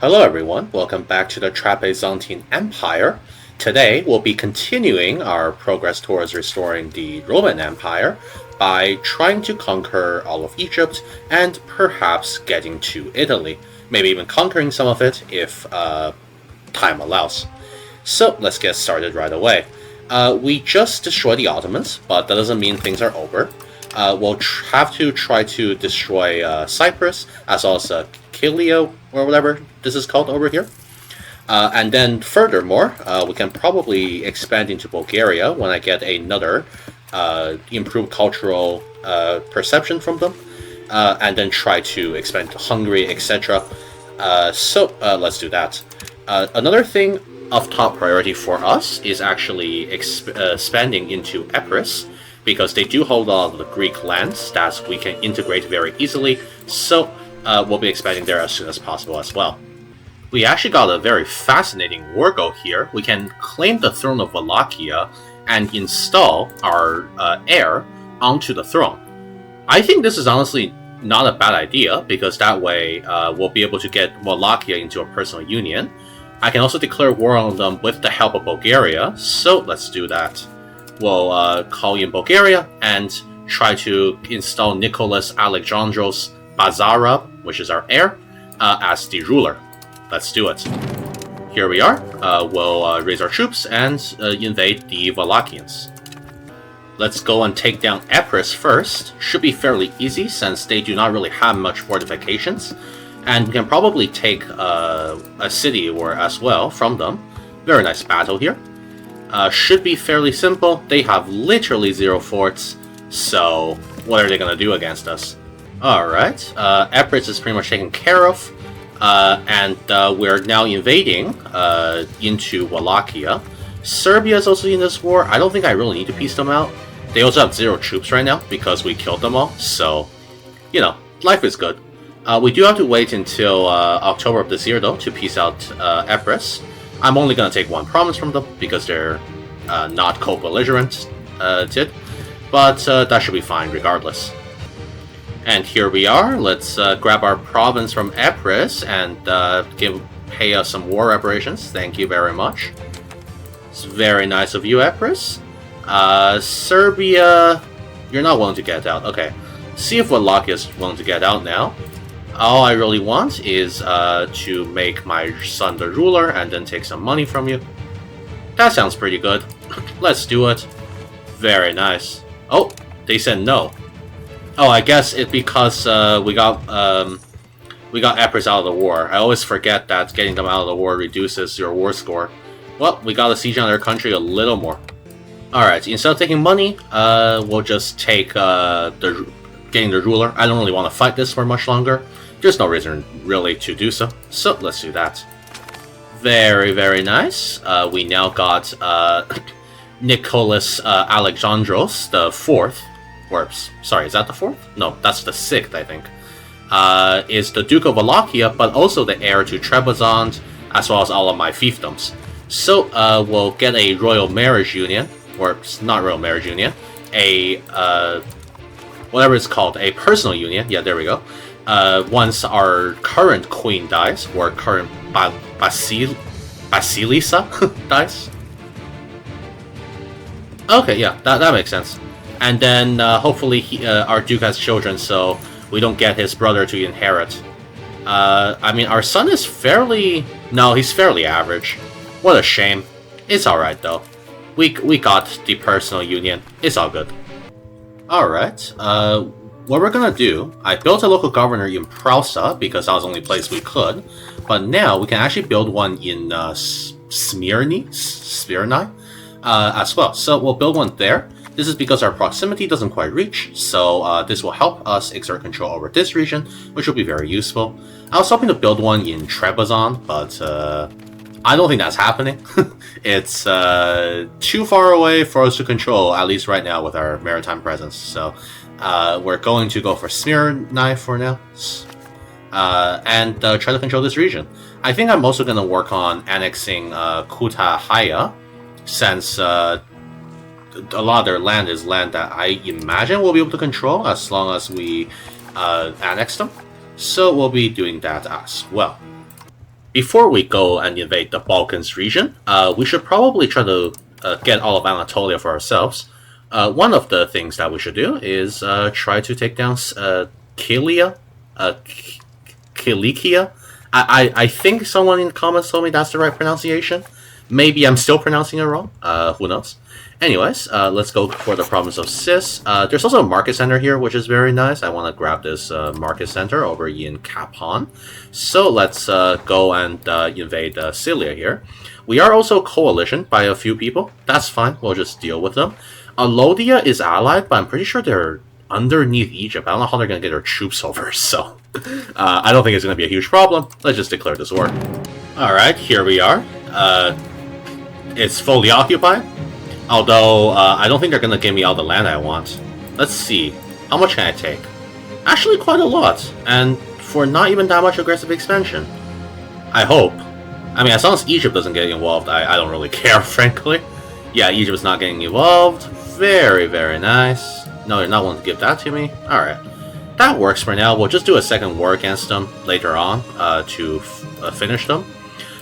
Hello everyone, welcome back to the Byzantine Empire. Today we'll be continuing our progress towards restoring the Roman Empire by trying to conquer all of Egypt and perhaps getting to Italy. Maybe even conquering some of it if time allows. So let's get started right away. We just destroyed the Ottomans, but that doesn't mean things are over. We'll have to try to destroy Cyprus, as well as Kilio, or whatever this is called over here. And then furthermore, we can probably expand into Bulgaria when I get another improved cultural perception from them. And then try to expand to Hungary, etc. So let's do that. Another thing of top priority for us is actually expanding into Epirus, because they do hold all of the Greek lands that we can integrate very easily, so we'll be expanding there as soon as possible as well. We actually got a very fascinating war goal here. We can claim the throne of Wallachia and install our heir onto the throne. I think this is honestly not a bad idea, because that way we'll be able to get Wallachia into a personal union. I can also declare war on them with the help of Bulgaria, so let's do that. We'll call in Bulgaria and try to install Nicholas Alexandros Bazarab, which is our heir, as the ruler. Let's do it. Here we are. We'll raise our troops and invade the Wallachians. Let's go and take down Epirus first. Should be fairly easy since they do not really have much fortifications. And we can probably take a city or as well from them. Very nice battle here. Should be fairly simple. They have literally 0 forts, so what are they going to do against us? Alright, Epirus is pretty much taken care of, and we're now invading into Wallachia. Serbia is also in this war. I don't think I really need to piece them out. They also have 0 troops right now because we killed them all, so, you know, life is good. We do have to wait until October of this year, though, to piece out Epirus. I'm only going to take 1 province from them because they're not co-belligerent, but that should be fine regardless. And here we are. Let's grab our province from Epirus and pay us some war reparations. Thank you very much. It's very nice of you, Epirus. Serbia, you're not willing to get out. Okay, see if Wallachia is willing to get out now. All I really want is to make my son the ruler and then take some money from you. That sounds pretty good. Let's do it. Very nice. Oh, they said no. Oh, I guess it's because we got Epirus out of the war. I always forget that getting them out of the war reduces your war score. Well, we got to siege on their country a little more. Alright, instead of taking money, we'll just take getting the ruler. I don't really want to fight this for much longer. There's no reason really to do so. So let's do that. Very, very nice. We now got Nicholas Alexandros the 4th. Or, sorry, is that the 4th? No, that's the 6th, I think. Is the Duke of Wallachia, but also the heir to Trebizond, as well as all of my fiefdoms. So we'll get a royal marriage union, or not royal marriage union, a whatever it's called, a personal union. Yeah, there we go. Once our current queen dies, or current Basilisa dies. Okay, yeah, that makes sense. And then hopefully our duke has children, so we don't get his brother to inherit. I mean, our son is fairly... No, he's fairly average. What a shame. It's alright, though. We got the personal union. It's all good. Alright, what we're gonna do... I built a local governor in Prousa, because that was the only place we could. But now we can actually build one in Smyrni as well. So we'll build one there. This is because our proximity doesn't quite reach, so this will help us exert control over this region, which will be very useful. I was hoping to build one in Trebizond, but I don't think that's happening. It's too far away for us to control, at least right now with our maritime presence. So we're going to go for Smyrni for now, and try to control this region. I think I'm also going to work on annexing Kütahya, since a lot of their land is land that I imagine we'll be able to control as long as we annex them. So we'll be doing that as well. Before we go and invade the Balkans region, we should probably try to get all of Anatolia for ourselves. One of the things that we should do is try to take down Kilia, Kilikia. I think someone in the comments told me that's the right pronunciation. Maybe I'm still pronouncing it wrong. Who knows? Anyways, let's go for the province of Sis. There's also a market center here, which is very nice. I want to grab this market center over in Kapon. So let's go and invade Cilia here. We are also coalitioned by a few people. That's fine. We'll just deal with them. Alodia is allied, but I'm pretty sure they're underneath Egypt. I don't know how they're going to get their troops over, so I don't think it's going to be a huge problem. Let's just declare this war. Alright, here we are. It's fully occupied. Although, I don't think they're going to give me all the land I want. Let's see. How much can I take? Actually, quite a lot. And for not even that much aggressive expansion. I hope. I mean, as long as Egypt doesn't get involved, I don't really care, frankly. Yeah, Egypt's not getting involved. Very, very nice. No, they're not willing to give that to me. Alright. That works for now. We'll just do a second war against them later on to finish them.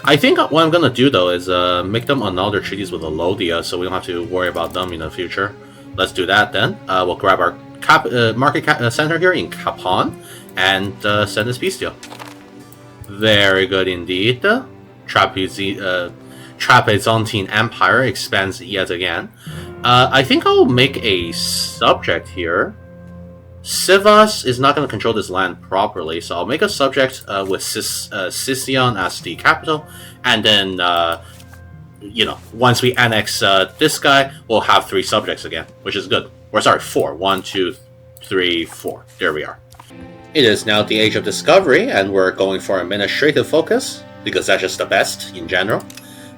I think what I'm going to do, though, is make them annul their treaties with Alodia, so we don't have to worry about them in the future. Let's do that, then. We'll grab our market center here in Kapon, and send this peace deal. Very good indeed. Trebizondine Empire expands yet again. I think I'll make a subject here. Sivas is not going to control this land properly, so I'll make a subject with Sicyon as the capital, and then, you know, once we annex this guy, we'll have 3 subjects again, which is good. Or sorry, 4. 1, 2, 3, 4. There we are. It is now the age of discovery, and we're going for administrative focus, because that's just the best in general.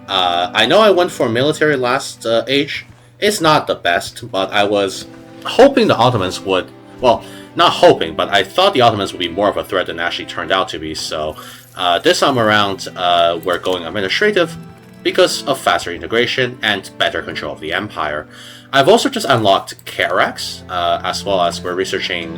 I know I went for military last age. It's not the best, but I was hoping the Ottomans would... Well, not hoping, but I thought the Ottomans would be more of a threat than it actually turned out to be, so this time around we're going administrative because of faster integration and better control of the empire. I've also just unlocked Karax, as well as we're researching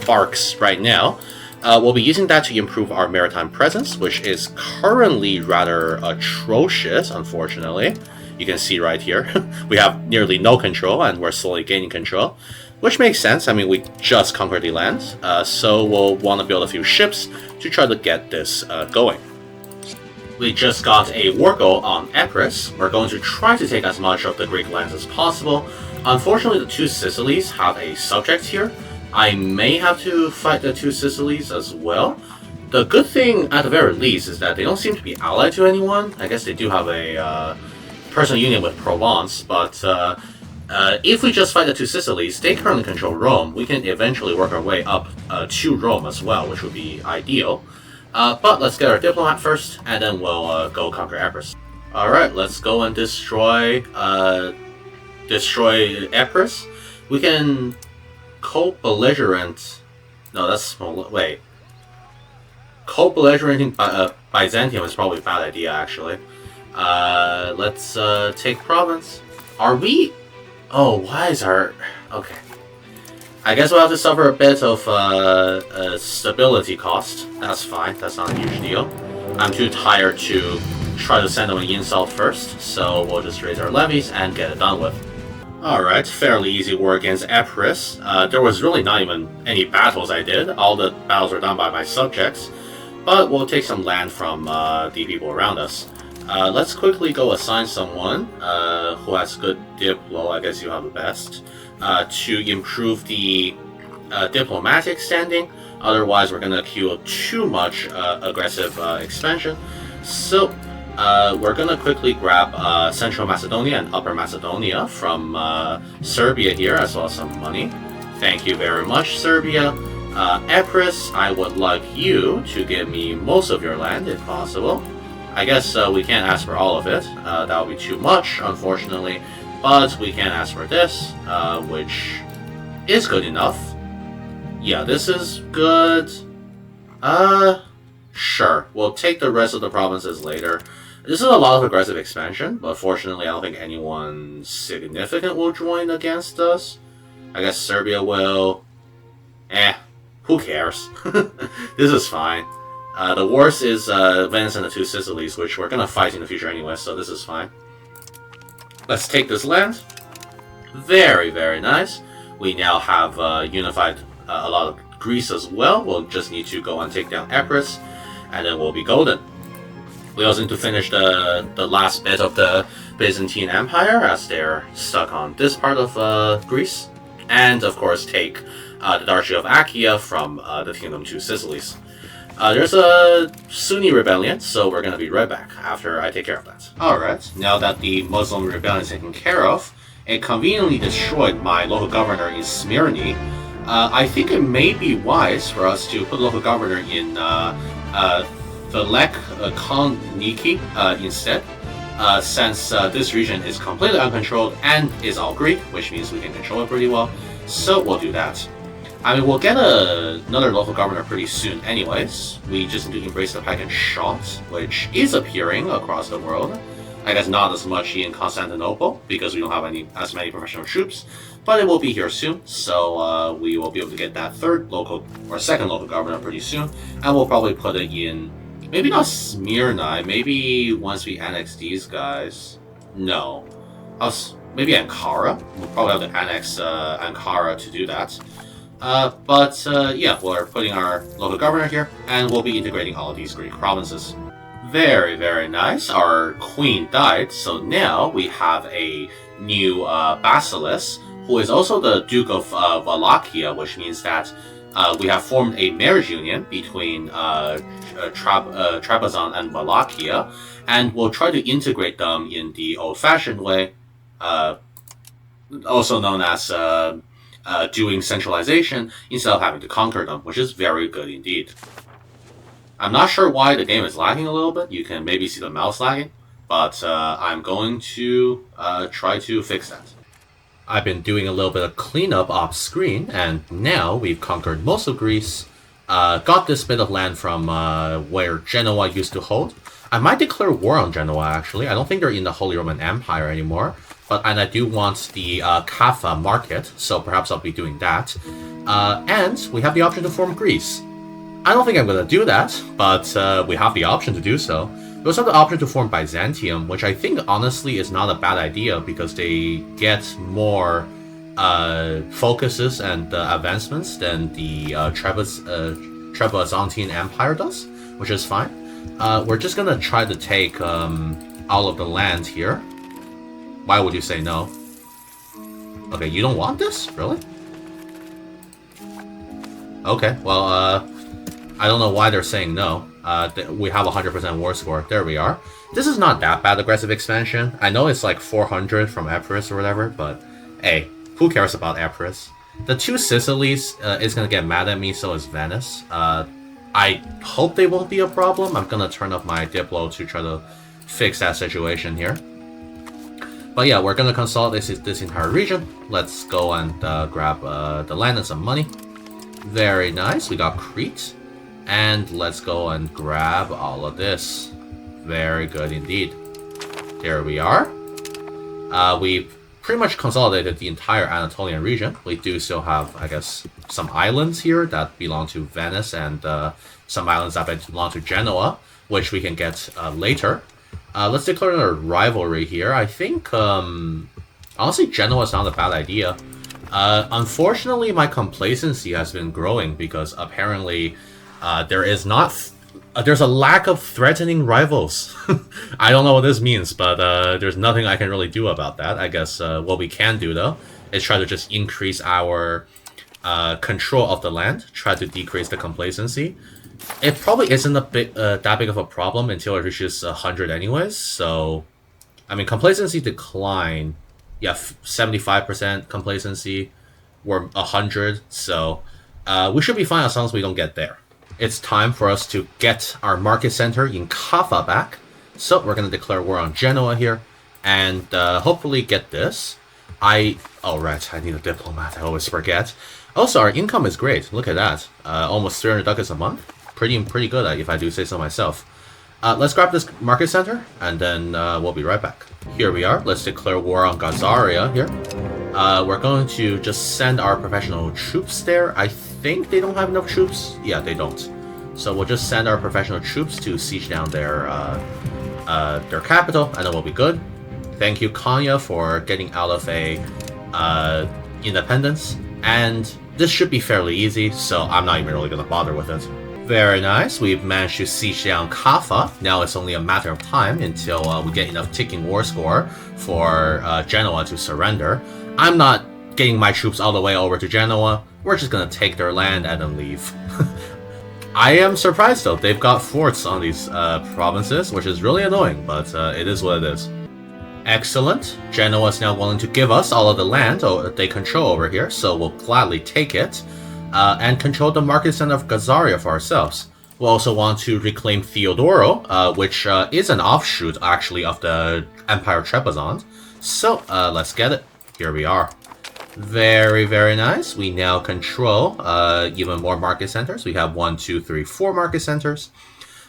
Barks right now. We'll be using that to improve our maritime presence, which is currently rather atrocious, unfortunately. You can see right here, we have nearly no control, and we're slowly gaining control. Which makes sense. I mean, we just conquered the land, so we'll want to build a few ships to try to get this going. We just got a war goal on Epirus. We're going to try to take as much of the Greek lands as possible. Unfortunately, the 2 Sicilies have a subject here. I may have to fight the 2 Sicilies as well. The good thing, at the very least, is that they don't seem to be allied to anyone. I guess they do have a personal union with Provence, but if we just fight the 2 Sicilies, they currently control Rome. We can eventually work our way up to Rome as well, which would be ideal. But let's get our diplomat first, and then we'll go conquer Epirus. Alright, let's go and destroy Epirus. We can co-belligerent... No, that's... Wait. Co-belligerenting Byzantium is probably a bad idea, actually. Let's take province. Are we... Oh, why is our... Okay. I guess we'll have to suffer a bit of stability cost. That's fine. That's not a huge deal. I'm too tired to try to send them an insult first, so we'll just raise our levies and get it done with. Alright, fairly easy war against Epirus. There was really not even any battles I did. All the battles were done by my subjects. But we'll take some land from the people around us. Let's quickly go assign someone who has good diplo, I guess you have the best, to improve the diplomatic standing. Otherwise, we're going to accrue too much aggressive expansion. So, we're going to quickly grab Central Macedonia and Upper Macedonia from Serbia here, as well as some money. Thank you very much, Serbia. Epirus, I would like you to give me most of your land, if possible. I guess we can't ask for all of it. That would be too much, unfortunately. But we can ask for this, which is good enough. Yeah, this is good. Sure. We'll take the rest of the provinces later. This is a lot of aggressive expansion, but fortunately I don't think anyone significant will join against us. I guess Serbia will. Who cares? This is fine. The worst is Venice and the two Sicilies, which we're gonna fight in the future anyway, so this is fine. Let's take this land. Very, very nice. We now have unified a lot of Greece as well. We'll just need to go and take down Epirus, and then we'll be golden. We also need to finish the last bit of the Byzantine Empire, as they're stuck on this part of Greece. And, of course, take the Duchy of Achaia from the Kingdom to Sicilies. There's a Sunni rebellion, so we're going to be right back after I take care of that. Alright, now that the Muslim rebellion is taken care of, it conveniently destroyed my local governor in Smyrna. I think it may be wise for us to put local governor in Thessaloniki instead, since this region is completely uncontrolled and is all Greek, which means we can control it pretty well. So we'll do that. I mean, we'll get another local governor pretty soon anyways. We just need to embrace the Pagan shot, which is appearing across the world. I guess not as much in Constantinople, because we don't have as many professional troops, but it will be here soon, so we will be able to get that second local governor pretty soon, and we'll probably put it in, maybe not Smyrna, maybe once we annex these guys. No. Maybe Ankara. We'll probably have to annex Ankara to do that. Yeah, we're putting our local governor here, and we'll be integrating all of these Greek provinces. Very, very nice. Our queen died, so now we have a new basileus, who is also the Duke of Wallachia, which means that we have formed a marriage union between Trebizond and Wallachia, and we'll try to integrate them in the old-fashioned way, also known as doing centralization instead of having to conquer them, which is very good indeed. I'm not sure why the game is lagging a little bit. You can maybe see the mouse lagging, but I'm going to try to fix that. I've been doing a little bit of cleanup off screen, and now we've conquered most of Greece, got this bit of land from where Genoa used to hold. I might declare war on Genoa, actually. I don't think they're in the Holy Roman Empire anymore, and I do want the Kaffa market, so perhaps I'll be doing that. And we have the option to form Greece. I don't think I'm going to do that, but we have the option to do so. We also have the option to form Byzantium, which I think honestly is not a bad idea because they get more focuses and advancements than the Trebizondine Empire does, which is fine. We're just going to try to take all of the land here. Why would you say no? Okay, you don't want this? Really? Okay, well, I don't know why they're saying no. We have 100% war score. There we are. This is not that bad aggressive expansion. I know it's like 400 from Epirus or whatever, but hey, who cares about Epirus? The two Sicilies is going to get mad at me, so is Venice. I hope they won't be a problem. I'm going to turn up my Diplo to try to fix that situation here. But yeah, we're going to consolidate this entire region. Let's go and grab the land and some money. Very nice. We got Crete. And let's go and grab all of this. Very good indeed. There we are. We've pretty much consolidated the entire Anatolian region. We do still have, I guess, some islands here that belong to Venice and some islands that belong to Genoa, which we can get later. Let's declare another rivalry here. I think, honestly, Genoa is not a bad idea. Unfortunately, my complacency has been growing because apparently there's a lack of threatening rivals. I don't know what this means, but there's nothing I can really do about that. I guess what we can do, though, is try to just increase our control of the land, try to decrease the complacency. It probably isn't that big of a problem until it reaches 100 anyways, so... I mean, complacency decline, yeah, 75% complacency, we're 100, so we should be fine as long as we don't get there. It's time for us to get our market center in Kaffa back. So we're going to declare war on Genoa here. And hopefully get this. Oh, right. I need a diplomat. I always forget. Also, our income is great. Look at that. Almost 300 ducats a month. Pretty good, if I do say so myself. Let's grab this market center. And then we'll be right back. Here we are. Let's declare war on Gazaria here. We're going to just send our professional troops there. I think they don't have enough troops. Yeah, they don't. So we'll just send our professional troops to siege down their capital, and then we'll be good. Thank you, Konya, for getting out of a independence. And this should be fairly easy, so I'm not even really going to bother with it. Very nice. We've managed to siege down Kaffa. Now it's only a matter of time until we get enough ticking war score for Genoa to surrender. I'm not getting my troops all the way over to Genoa. We're just going to take their land and then leave. I am surprised though. They've got forts on these provinces, which is really annoying, but it is what it is. Excellent. Genoa is now willing to give us all of the land they control over here, so we'll gladly take it and control the market center of Gazaria for ourselves. We'll also want to reclaim Theodoro, which is an offshoot actually of the Empire Trebizond. So let's get it. Here we are. Very, very nice. We now control even more market centers. We have 1, 2, 3, 4 market centers.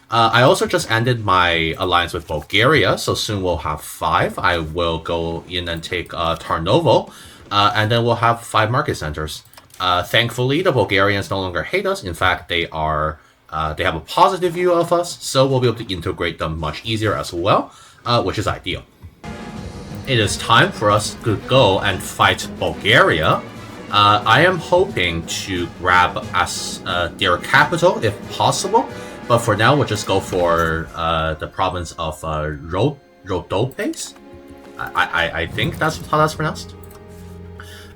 I also just ended my alliance with Bulgaria, so soon we'll have 5. I will go in and take Tarnovo, and then we'll have 5 market centers. Thankfully, the Bulgarians no longer hate us. In fact, they have a positive view of us, so we'll be able to integrate them much easier as well, which is ideal. It is time for us to go and fight Bulgaria. I am hoping to grab their capital if possible. But for now, we'll just go for the province of Rhodopes. I think that's how that's pronounced.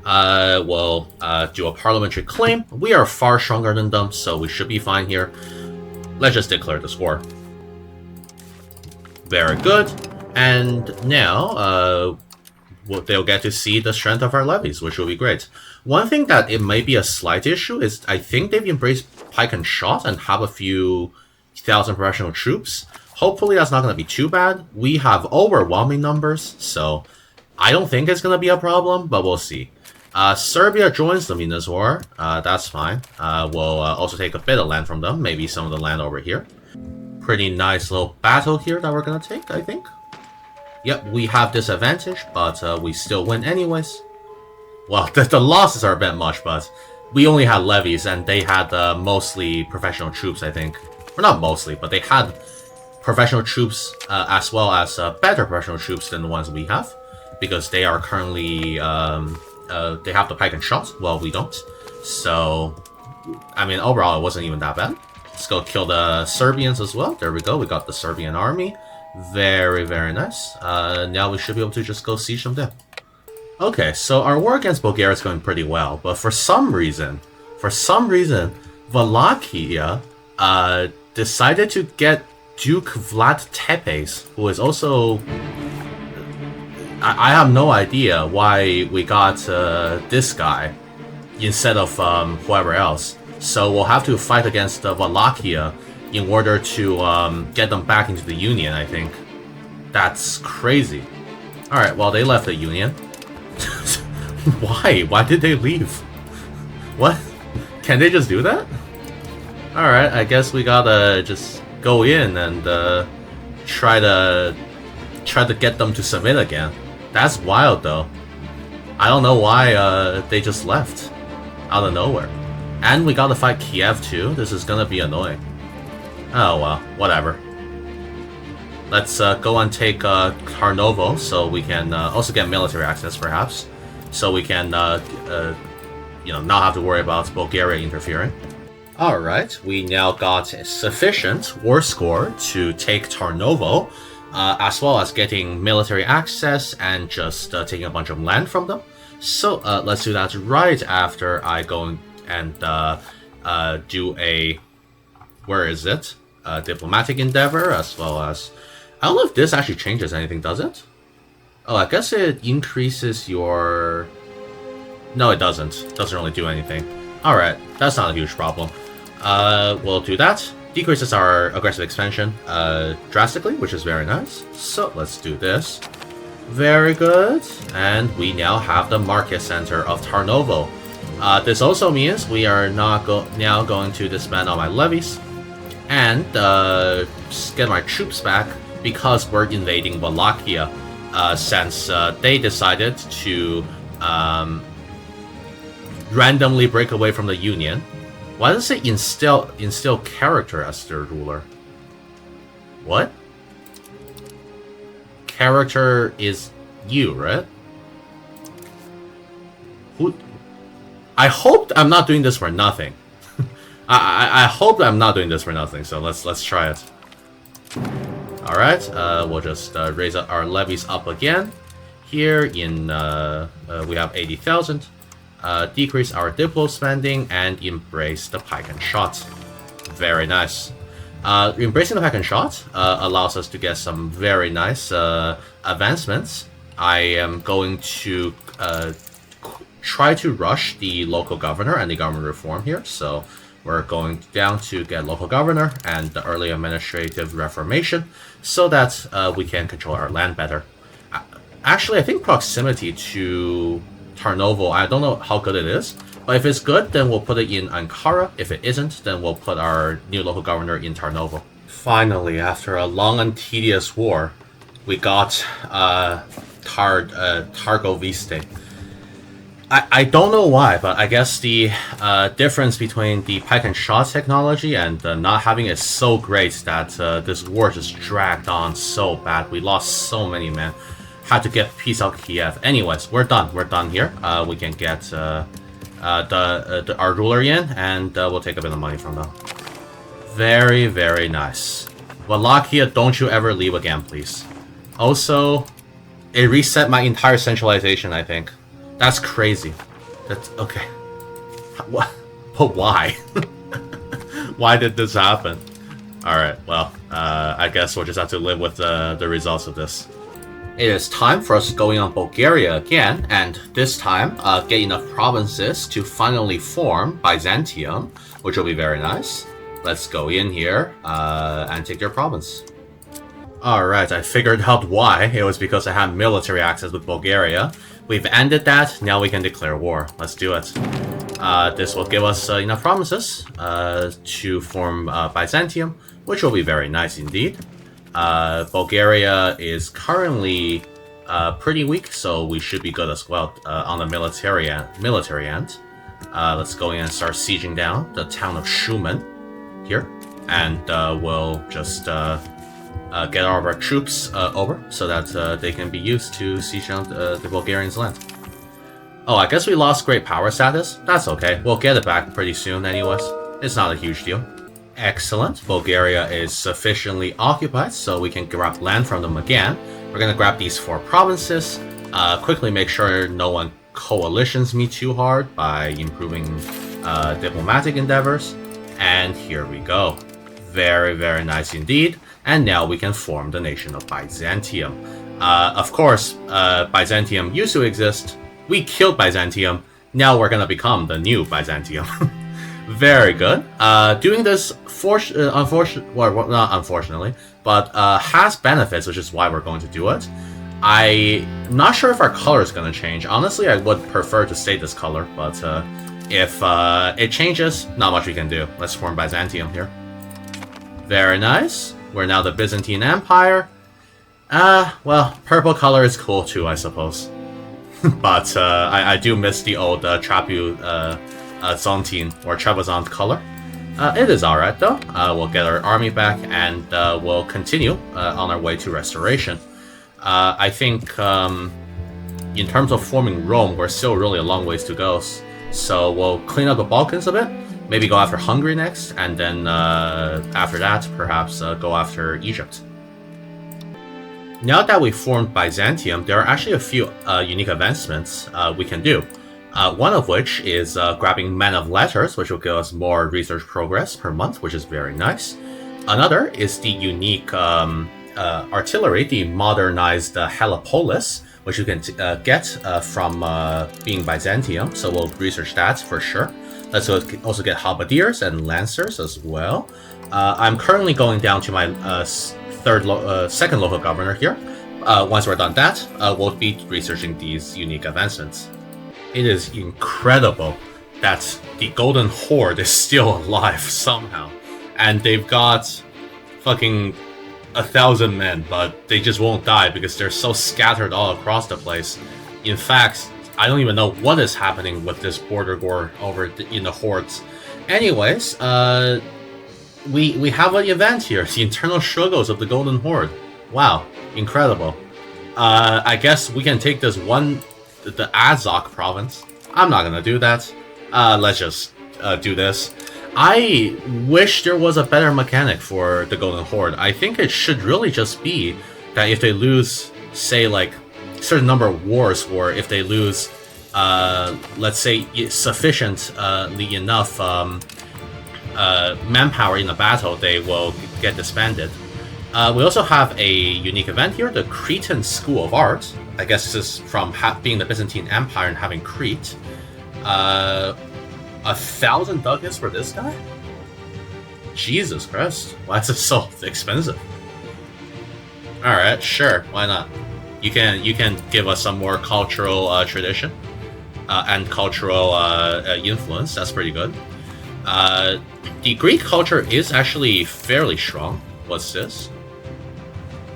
We'll do a parliamentary claim. We are far stronger than them, so we should be fine here. Let's just declare this war. Very good. And now they'll get to see the strength of our levies, which will be great. One thing that it may be a slight issue is I think they've embraced pike and shot and have a few thousand professional troops. Hopefully that's not going to be too bad. We have overwhelming numbers, so I don't think it's going to be a problem, but we'll see. Serbia joins them in this war. That's fine. We'll also take a bit of land from them, maybe some of the land over here. Pretty nice little battle here that we're going to take, I think. Yep, we have this advantage, but we still win anyways. Well, the losses are a bit much, but we only had levies, and they had mostly professional troops, I think. Or not mostly, but they had professional troops as well as better professional troops than the ones we have, because they are currently, they have the pike and shot, while we don't. So, I mean, overall, it wasn't even that bad. Let's go kill the Serbians as well. There we go, we got the Serbian army. Very, very nice. Now we should be able to just go siege them down. Okay, so our war against Bulgaria is going pretty well, but for some reason, Wallachia decided to get Duke Vlad Tepes, who is also... I have no idea why we got this guy instead of whoever else. So we'll have to fight against Wallachia in order to get them back into the Union, I think. That's crazy. Alright, well, they left the Union. Why? Why did they leave? What? Can they just do that? Alright, I guess we gotta just go in and try to get them to submit again. That's wild, though. I don't know why they just left out of nowhere. And we gotta fight Kiev, too. This is gonna be annoying. Oh, well, whatever. Let's go and take Tarnovo, so we can also get military access, perhaps. So we can, you know, not have to worry about Bulgaria interfering. Alright, we now got a sufficient war score to take Tarnovo, as well as getting military access and just taking a bunch of land from them. So let's do that right after I go and do a... Where is it? Diplomatic endeavor, as well as... I don't know if this actually changes anything, does it? Oh, I guess it increases your... No, it doesn't. Doesn't really do anything. Alright, that's not a huge problem. We'll do that. Decreases our aggressive expansion drastically, which is very nice. So, let's do this. Very good. And we now have the market center of Tarnovo. This also means we are not now going to disband all my levies and get my troops back, because we're invading Wallachia, since they decided to randomly break away from the Union. Why does it instill character as their ruler? What? Character is you, right? Who? I hope I'm not doing this for nothing. I hope I'm not doing this for nothing. So let's try it. All right. We'll just raise our levies up again. Here in we have 80,000. Decrease our diplo spending and embrace the pike and shot. Very nice. Embracing the pike and shot allows us to get some very nice advancements. I am going to try to rush the local governor and the government reform here. So we're going down to get local governor and the early administrative reformation so that we can control our land better. Actually, I think proximity to Tarnovo, I don't know how good it is, but if it's good, then we'll put it in Ankara. If it isn't, then we'll put our new local governor in Tarnovo. Finally, after a long and tedious war, we got Targoviste. I don't know why, but I guess the difference between the pike and shot technology and not having it is so great that this war just dragged on so bad. We lost so many men. Had to get peace out Kiev. Anyways, we're done. We're done here. We can get our ruler in, and we'll take a bit of money from them. Very, very nice. Wallachia, don't you ever leave again, please. Also, it reset my entire centralization, I think. That's crazy. That's okay. What? But why? Why did this happen? Alright, well, I guess we'll just have to live with the results of this. It is time for us going on Bulgaria again, and this time get enough provinces to finally form Byzantium, which will be very nice. Let's go in here and take their province. Alright, I figured out why. It was because I had military access with Bulgaria. We've ended that, now we can declare war. Let's do it. This will give us enough provinces to form Byzantium, which will be very nice indeed. Bulgaria is currently pretty weak, so we should be good as well on the military end. Let's go in and start sieging down the town of Shumen here, and we'll just get all of our troops over so that they can be used to siege down the Bulgarians' land. Oh, I guess we lost great power status. That's okay. We'll get it back pretty soon anyways. It's not a huge deal. Excellent. Bulgaria is sufficiently occupied, so we can grab land from them again. We're going to grab these 4 provinces, quickly make sure no one coalitions me too hard by improving diplomatic endeavors. And here we go. Very, very nice indeed. And now we can form the nation of Byzantium. Of course, Byzantium used to exist. We killed Byzantium. Now we're going to become the new Byzantium. Very good. Doing this, well, not unfortunately, but has benefits, which is why we're going to do it. I'm not sure if our color is going to change. Honestly, I would prefer to stay this color, but if it changes, not much we can do. Let's form Byzantium here. Very nice. We're now the Byzantine Empire. Well, purple color is cool too, I suppose. But I do miss the old Zontine or Trebizond color. It is alright though. We'll get our army back and we'll continue on our way to restoration. I think in terms of forming Rome, we're still really a long ways to go. So we'll clean up the Balkans a bit, maybe go after Hungary next, and then after that, perhaps go after Egypt. Now that we've formed Byzantium, there are actually a few unique advancements we can do. One of which is grabbing Men of Letters, which will give us more research progress per month, which is very nice. Another is the unique artillery, the modernized Helipolis, which you can get from being Byzantium, so we'll research that for sure. Let's also get halberdiers and lancers as well. I'm currently going down to my second local governor here. Once we're done that, we'll be researching these unique advancements. It is incredible that the Golden Horde is still alive somehow. And they've got fucking 1,000 men, but they just won't die because they're so scattered all across the place. In fact, I don't even know what is happening with this border war over in the hordes. Anyways, we have an event here. The internal struggles of the Golden Horde. Wow, incredible. I guess we can take this one, the Azok province. I'm not gonna do that. Let's just do this. I wish there was a better mechanic for the Golden Horde. I think it should really just be that if they lose, say, like, a certain number of wars, or if they lose, let's say, sufficiently enough manpower in a battle, they will get disbanded. We also have a unique event here, the Cretan School of Art. I guess this is from being the Byzantine Empire and having Crete. 1,000 ducats for this guy? Jesus Christ, why is it so expensive? Alright, sure, why not? You can give us some more cultural tradition and cultural influence. That's pretty good. The Greek culture is actually fairly strong. What's this?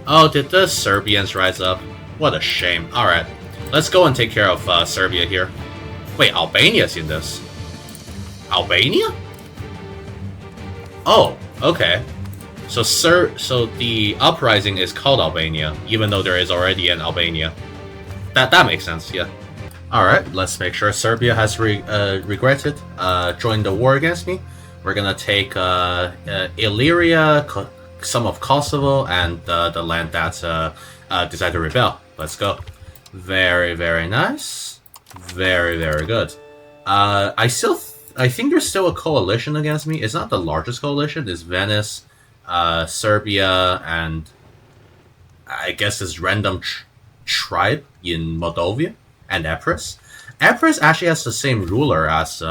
Oh, did the Serbians rise up? What a shame. Alright, let's go and take care of Serbia here. Wait, Albania's in this. Albania? Oh, okay. So the uprising is called Albania, even though there is already an Albania. That makes sense, yeah. Alright, let's make sure Serbia has regretted joining the war against me. We're gonna take Illyria, some of Kosovo, and the land that decided to rebel. Let's go. Very, very nice. Very, very good. I think there's still a coalition against me. It's not the largest coalition. It's Venice, Serbia, and I guess this random tribe in Moldavia, and Epirus. Epirus actually has the same ruler as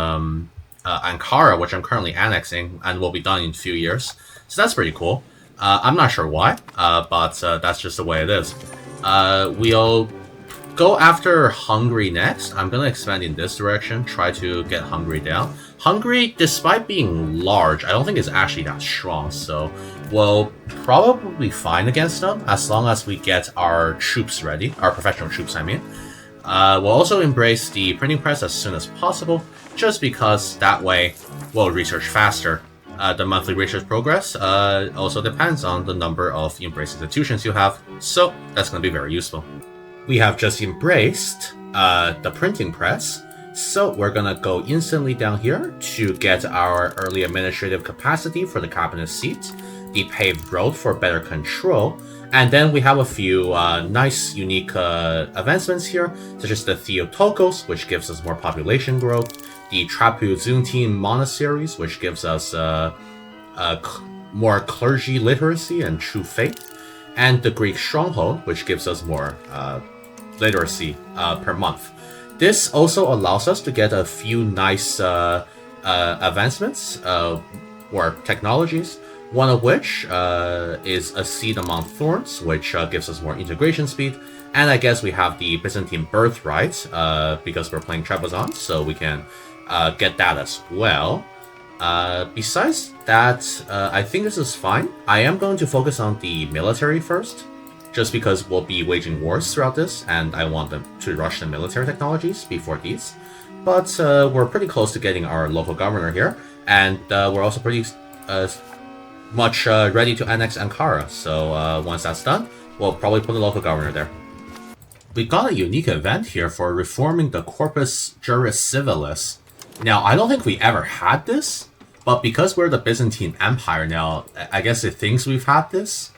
Ankara, which I'm currently annexing, and will be done in a few years. So that's pretty cool. I'm not sure why, but that's just the way it is. We'll go after Hungary next. I'm going to expand in this direction, try to get Hungary down. Hungary, despite being large, I don't think it's actually that strong, so we'll probably be fine against them as long as we get our troops ready, our professional troops, I mean. We'll also embrace the printing press as soon as possible, just because that way we'll research faster. The monthly research progress also depends on the number of embraced institutions you have, so that's going to be very useful. We have just embraced the printing press, so we're gonna go instantly down here to get our early administrative capacity for the cabinet seat, the paved road for better control, and then we have a few nice, unique advancements here, such as the Theotokos, which gives us more population growth, the Trapezuntine monasteries, which gives us more clergy literacy and true faith, and the Greek stronghold, which gives us more literacy per month. This also allows us to get a few nice advancements or technologies, one of which is a seed among thorns, which gives us more integration speed, and I guess we have the Byzantine birthright because we're playing Trebizond, so we can get that as well. Besides that, I think this is fine. I am going to focus on the military first, just because we'll be waging wars throughout this, and I want them to rush the military technologies before these. But we're pretty close to getting our local governor here, and we're also pretty much ready to annex Ankara, so once that's done, we'll probably put a local governor there. We got a unique event here for reforming the Corpus Juris Civilis. Now, I don't think we ever had this, but because we're the Byzantine Empire now, I guess it thinks we've had this.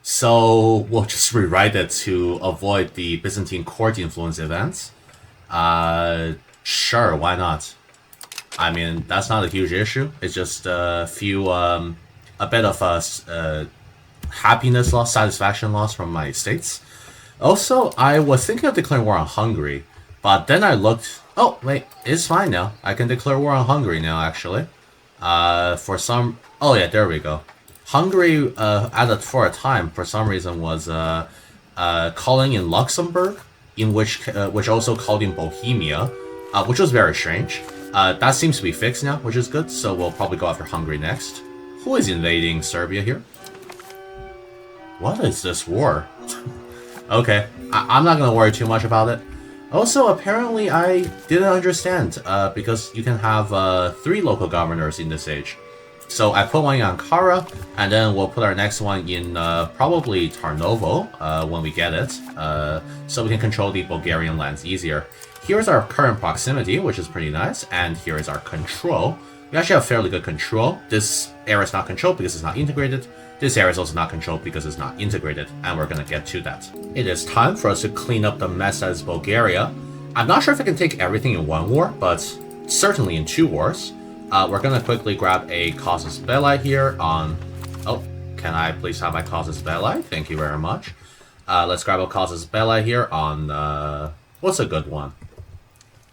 So we'll just rewrite it to avoid the Byzantine court influence events. Sure, why not? I mean, that's not a huge issue. It's just a few, a bit of happiness loss, satisfaction loss from my estates. Also, I was thinking of declaring war on Hungary, but then I looked. Oh wait, it's fine now. I can declare war on Hungary now, actually. For some. Oh yeah, there we go. Hungary, for a time, for some reason, was calling in Luxembourg, which also called in Bohemia, which was very strange. That seems to be fixed now, which is good, so we'll probably go after Hungary next. Who is invading Serbia here? What is this war? Okay, I'm not going to worry too much about it. Also, apparently I didn't understand, because you can have 3 local governors in this age. So I put one in Ankara, and then we'll put our next one in probably Tarnovo when we get it, so we can control the Bulgarian lands easier. Here's our current proximity, which is pretty nice, and here is our control. We actually have fairly good control. This area is not controlled because it's not integrated. This area is also not controlled because it's not integrated, and we're going to get to that. It is time for us to clean up the mess that is Bulgaria. I'm not sure if I can take everything in one war, but certainly in 2 wars. We're going to quickly grab a Casus Belli here on... Oh, can I please have my Casus Belli? Thank you very much. Let's grab a Casus Belli here on... what's a good one?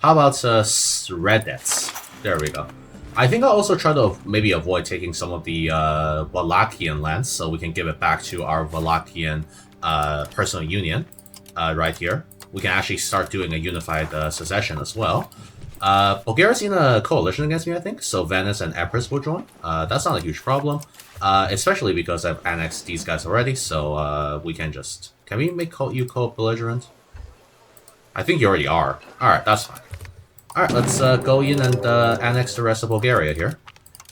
How about Sredets? There we go. I think I'll also try to maybe avoid taking some of the Wallachian lands, so we can give it back to our Wallachian personal union right here. We can actually start doing a unified secession as well. Bulgaria's in a coalition against me, I think, so Venice and Epirus will join. That's not a huge problem, especially because I've annexed these guys already, so we can just... Can we make you co-belligerent? I think you already are. Alright, that's fine. Alright, let's go in and annex the rest of Bulgaria here.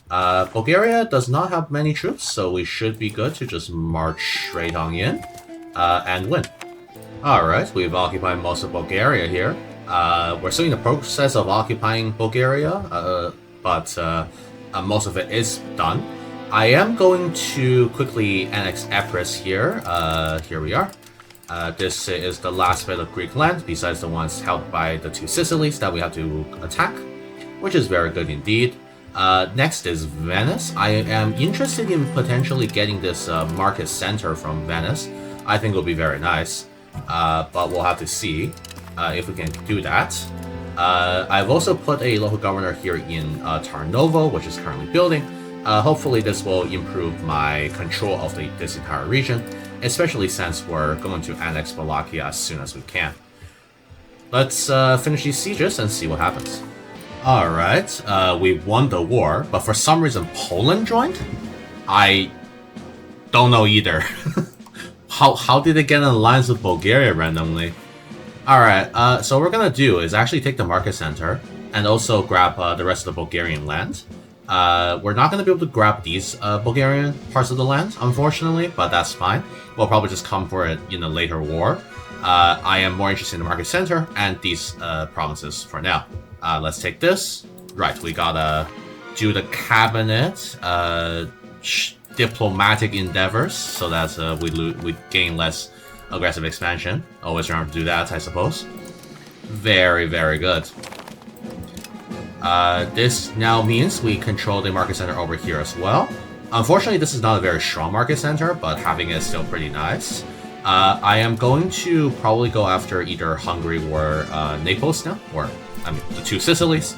Bulgaria does not have many troops, so we should be good to just march straight on in and win. Alright, we've occupied most of Bulgaria here. We're still in the process of occupying Bulgaria, but most of it is done. I am going to quickly annex Epirus here. Here we are. This is the last bit of Greek land, besides the ones held by the 2 Sicilies that we have to attack, which is very good indeed. Next is Venice. I am interested in potentially getting this market center from Venice. I think it'll be very nice, but we'll have to see if we can do that. I've also put a local governor here in Tarnovo, which is currently building. Hopefully this will improve my control of this entire region, especially since we're going to annex Wallachia as soon as we can. Let's finish these sieges and see what happens. Alright, we won the war, but for some reason Poland joined? I don't know either. How did they get in alliance with Bulgaria randomly? Alright, so what we're gonna do is actually take the market center and also grab the rest of the Bulgarian land. We're not gonna be able to grab these Bulgarian parts of the land, unfortunately, but that's fine. We'll probably just come for it in a later war. I am more interested in the market center and these provinces for now. Let's take this. Right, we gotta do the cabinet diplomatic endeavors so that we gain less aggressive expansion. Always remember to do that, I suppose. Very, very good. This now means we control the market center over here as well. Unfortunately, this is not a very strong market center, but having it is still pretty nice. I am going to probably go after either Hungary or Naples now, or I mean the 2 Sicilies,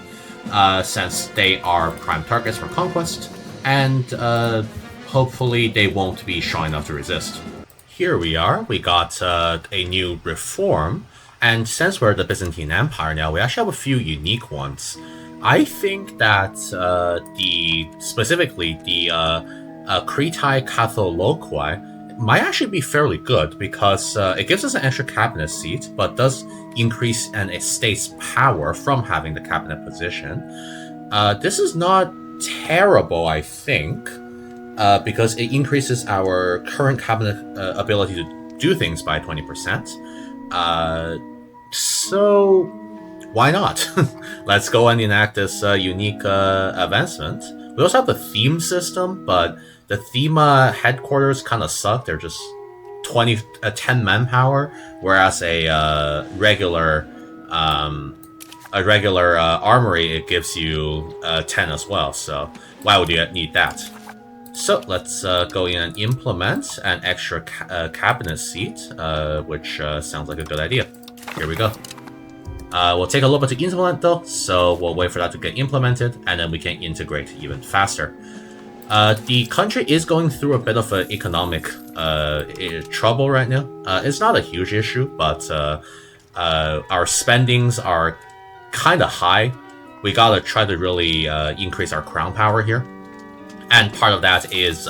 since they are prime targets for conquest, and hopefully they won't be strong enough to resist. Here we are, we got a new reform, and since we're the Byzantine Empire now, we actually have a few unique ones. I think that specifically the Kretai Katholokoi might actually be fairly good because it gives us an extra cabinet seat, but does increase an estate's power from having the cabinet position. This is not terrible, I think, because it increases our current cabinet ability to do things by 20%. So why not? Let's go and enact this unique advancement. We also have the theme system, but the theme headquarters kind of suck. They're just 10 manpower, whereas a regular armory, it gives you 10 as well. So why would you need that? So let's go in and implement an extra cabinet seat, which sounds like a good idea. Here we go. We'll take a little bit to implement though, so we'll wait for that to get implemented, and then we can integrate even faster. The country is going through a bit of an economic trouble right now. It's not a huge issue, but our spendings are kind of high. We gotta try to really increase our crown power here. And part of that is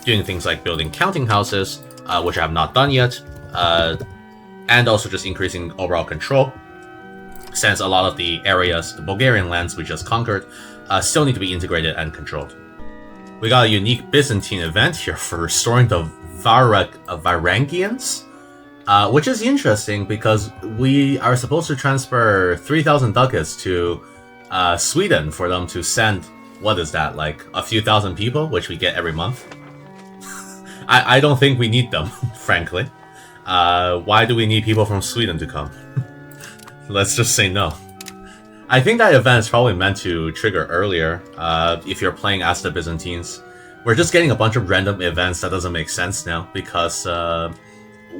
doing things like building counting houses, which I have not done yet, and also just increasing overall control. since a lot of the areas, the Bulgarian lands we just conquered, still need to be integrated and controlled. We got a unique Byzantine event here for restoring the Varangians, which is interesting because we are supposed to transfer 3,000 ducats to Sweden for them to send, what is that, like a few thousand people, which we get every month. I don't think we need them, frankly. Why do we need people from Sweden to come? Let's just say no. I think that event is probably meant to trigger earlier, if you're playing as the Byzantines. We're just getting a bunch of random events that doesn't make sense now, because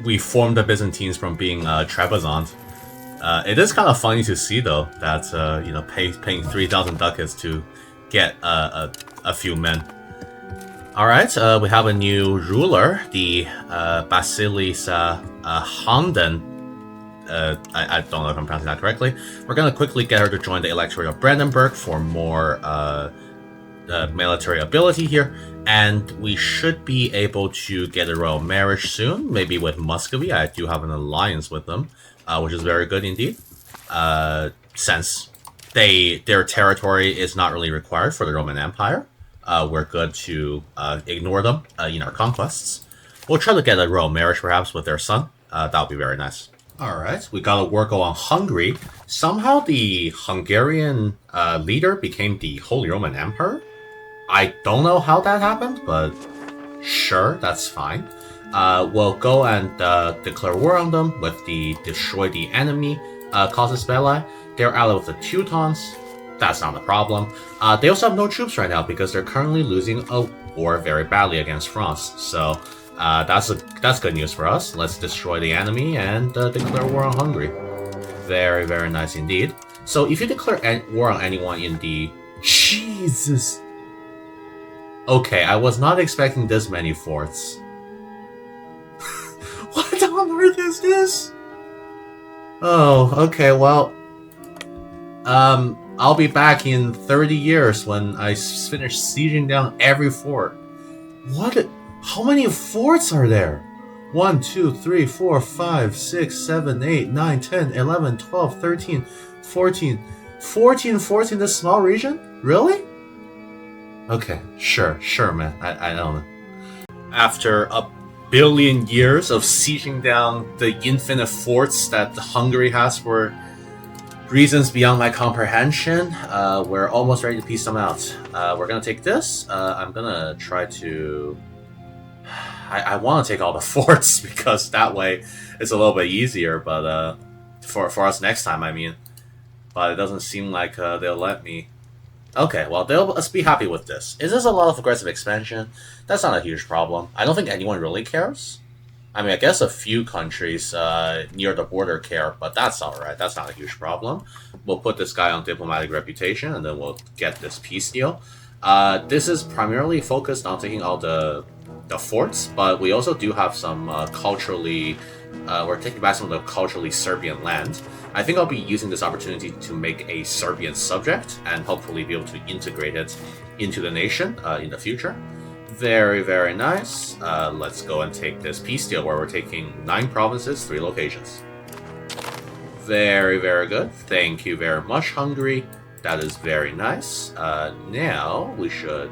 we formed the Byzantines from being Trebizond. It is kind of funny to see, though, that, you know, paying 3,000 ducats to get a few men. Alright, we have a new ruler, the Basilisa Honden. I don't know if I'm pronouncing that correctly. We're going to quickly get her to join the Electorate of Brandenburg for more military ability here. And we should be able to get a royal marriage soon, maybe with Muscovy. I do have an alliance with them, which is very good indeed. Since their territory is not really required for the Roman Empire. We're good to ignore them in our conquests. We'll try to get a royal marriage perhaps with their son. That would be very nice. Alright, we got a war go on Hungary. Somehow the Hungarian leader became the Holy Roman Emperor. I don't know how that happened, but sure, that's fine. We'll go and declare war on them with the Destroy the Enemy Casus Belli. They're allied with the Teutons. That's not a problem. They also have no troops right now because they're currently losing a war very badly against France. So that's good news for us. Let's destroy the enemy and declare war on Hungary. Very, very nice indeed. So if you declare war on anyone in the... Jesus! Okay, I was not expecting this many forts. What on earth is this? Oh, okay, well... I'll be back in 30 years when I finish sieging down every fort. What? How many forts are there? 1, 2, 3, 4, 5, 6, 7, 8, 9, 10, 11, 12, 13, 14. 14 forts in this small region? Really? Okay, sure, man. I don't know. After a billion years of sieging down the infinite forts that Hungary has for reasons beyond my comprehension, we're almost ready to piece them out. We're gonna take this. I'm gonna try to... I want to take all the forts because that way it's a little bit easier, but for us next time, I mean. But it doesn't seem like they'll let me. Okay, well, let's be happy with this. Is this a lot of aggressive expansion? That's not a huge problem. I don't think anyone really cares. I mean, I guess a few countries near the border care, but that's alright. That's not a huge problem. We'll put this guy on diplomatic reputation, and then we'll get this peace deal. This is primarily focused on taking all the forts, but we also do have some culturally... we're taking back some of the culturally Serbian land. I think I'll be using this opportunity to make a Serbian subject, and hopefully be able to integrate it into the nation in the future. Very, very nice. Let's go and take this peace deal where we're taking 9 provinces, 3 locations. Very, very good. Thank you very much, Hungary. That is very nice. Now we should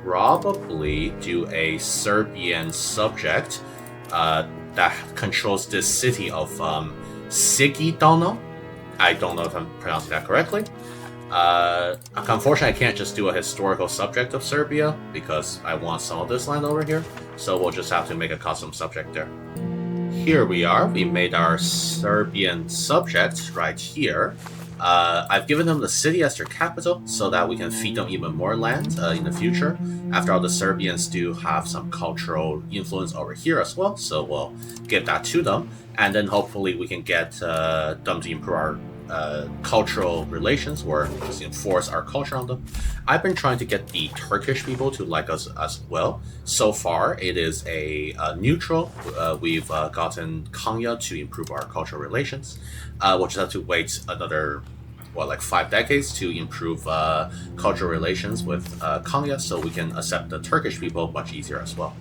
probably do a Serbian subject that controls this city of Sigidano. I don't know if I'm pronouncing that correctly. Unfortunately, I can't just do a historical subject of Serbia because I want some of this land over here. So we'll just have to make a custom subject there. Here we are. We made our Serbian subject right here. I've given them the city as their capital so that we can feed them even more land in the future. After all, the Serbians do have some cultural influence over here as well, so we'll give that to them. And then hopefully we can get them to improve our cultural relations, or just enforce our culture on them. I've been trying to get the Turkish people to like us as well. So far, it is a neutral. We've gotten Konya to improve our cultural relations. We'll just have to wait another, like 5 decades to improve cultural relations with Konya, so we can accept the Turkish people much easier as well.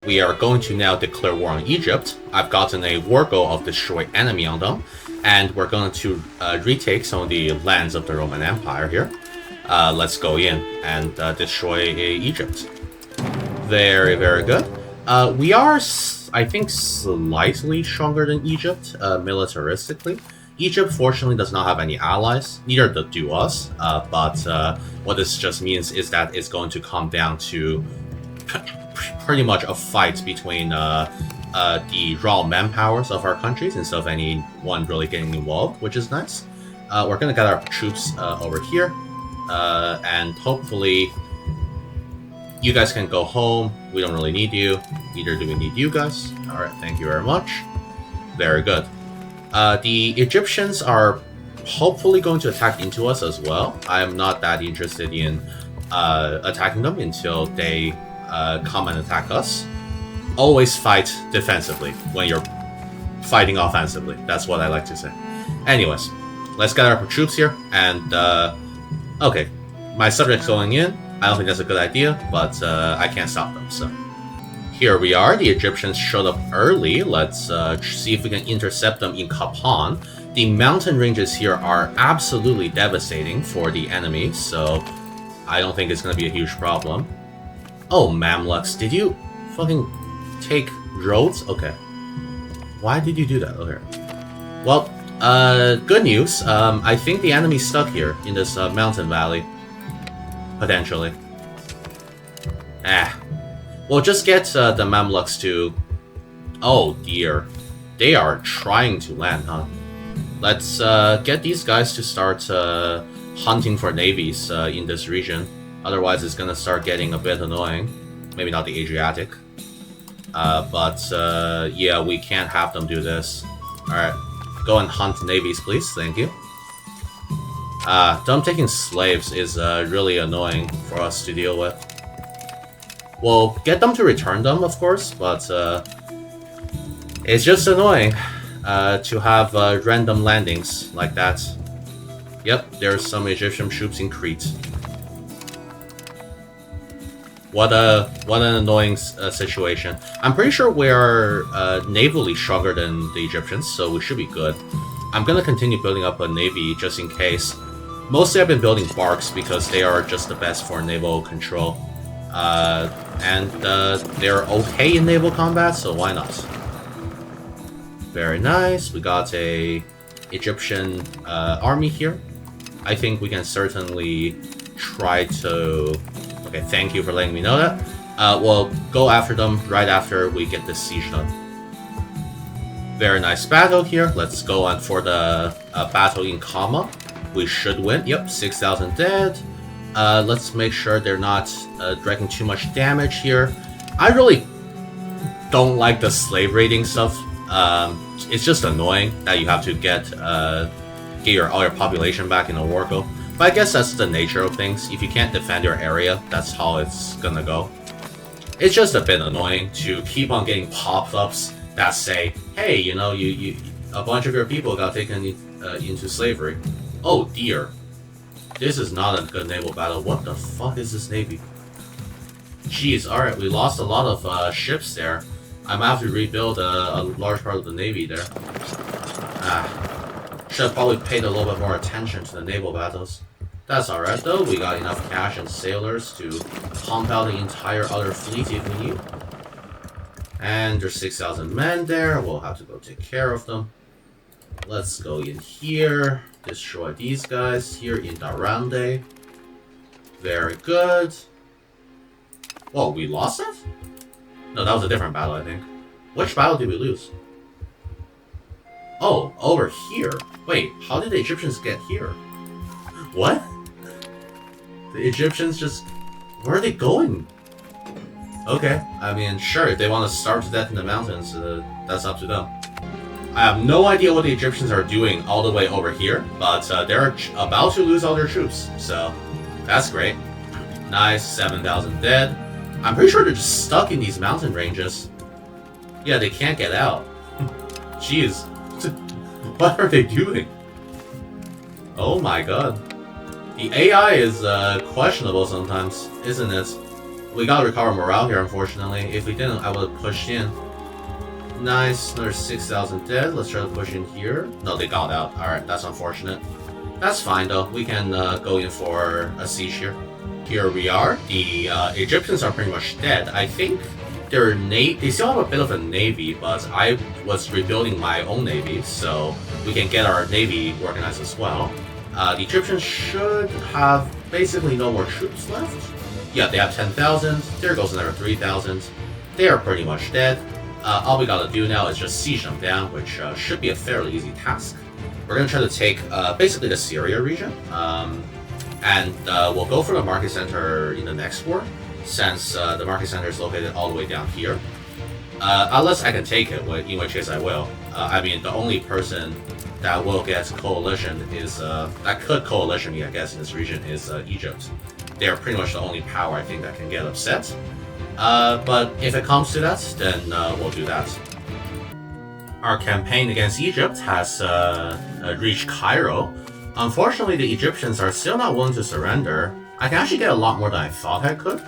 We are going to now declare war on Egypt. I've gotten a war goal of destroy enemy on them, and we're going to retake some of the lands of the Roman Empire here. Let's go in and destroy Egypt. Very, very good. We are, I think, slightly stronger than Egypt, militaristically. Egypt, fortunately, does not have any allies. Neither do us. But what this just means is that it's going to come down to pretty much a fight between the raw manpowers of our countries instead of anyone really getting involved, which is nice. We're going to get our troops over here. And hopefully you guys can go home. We don't really need you. Neither do we need you guys. Alright, thank you very much. Very good. The Egyptians are hopefully going to attack into us as well. I am not that interested in attacking them until they come and attack us. Always fight defensively when you're fighting offensively. That's what I like to say. Anyways, let's get our troops here. And, okay, my subject's going in. I don't think that's a good idea, but I can't stop them, so. Here we are. The Egyptians showed up early. Let's see if we can intercept them in Kapan. The mountain ranges here are absolutely devastating for the enemy, so I don't think it's going to be a huge problem. Oh, Mamluks, did you fucking take roads? Okay. Why did you do that? Okay. Well, good news. I think the enemy's stuck here in this mountain valley. Potentially. We'll just get the Mamluks to... Oh dear. They are trying to land, huh? Let's get these guys to start hunting for navies in this region. Otherwise it's gonna start getting a bit annoying. Maybe not the Adriatic. But yeah, we can't have them do this. Alright. Go and hunt navies, please. Thank you. Them taking slaves is really annoying for us to deal with. We'll get them to return them, of course, but it's just annoying to have random landings like that. Yep, there's some Egyptian troops in Crete. What an annoying situation. I'm pretty sure we're navally stronger than the Egyptians, so we should be good. I'm gonna continue building up a navy just in case. Mostly I've been building barks because they are just the best for naval control. And they're okay in naval combat, so why not? Very nice. We got a Egyptian army here. I think we can certainly try to... Okay, thank you for letting me know that. We'll go after them right after we get this siege done. Very nice battle here. Let's go on for the battle in Kama. We should win. Yep, 6,000 dead. Let's make sure they're not dragging too much damage here. I really don't like the slave raiding stuff. It's just annoying that you have to get all your population back in a war goal. But I guess that's the nature of things. If you can't defend your area, that's how it's gonna go. It's just a bit annoying to keep on getting pop-ups that say, hey, you know, you a bunch of your people got taken into slavery. Oh dear. This is not a good naval battle. What the fuck is this navy? Jeez, alright, we lost a lot of ships there. I'm gonna have to rebuild a large part of the navy there. Should have probably paid a little bit more attention to the naval battles. That's alright though, we got enough cash and sailors to pump out the entire other fleet if we need. And there's 6,000 men there, we'll have to go take care of them. Let's go in here, destroy these guys here in Darande. Very good. Whoa, we lost it? No, that was a different battle, I think. Which battle did we lose? Oh, over here. Wait, how did the Egyptians get here? What? The Egyptians just... Where are they going? Okay, I mean, sure, if they want to starve to death in the mountains, that's up to them. I have no idea what the Egyptians are doing all the way over here, but they're about to lose all their troops, so that's great. Nice, 7,000 dead. I'm pretty sure they're just stuck in these mountain ranges. Yeah, they can't get out. Jeez. What are they doing? Oh my god. The AI is questionable sometimes, isn't it? we gotta recover morale here, unfortunately. If we didn't, I would have pushed in. Nice, another 6,000 dead. Let's try to push in here. No, they got out. Alright, that's unfortunate. That's fine though. We can go in for a siege here. Here we are. The Egyptians are pretty much dead. I think they still have a bit of a navy, but I was rebuilding my own navy, so we can get our navy organized as well. The Egyptians should have basically no more troops left. Yeah, they have 10,000. There goes another 3,000. They are pretty much dead. All we gotta do now is just siege them down, which should be a fairly easy task. We're gonna try to take basically the Syria region, and we'll go for the market center in the next war, since the market center is located all the way down here. Unless I can take it, in which case I will. I mean, the only person that will get coalition is that could coalition me, I guess, in this region is Egypt. They are pretty much the only power I think that can get upset. But if it comes to that, then we'll do that. Our campaign against Egypt has reached Cairo. Unfortunately, the Egyptians are still not willing to surrender. I can actually get a lot more than I thought I could,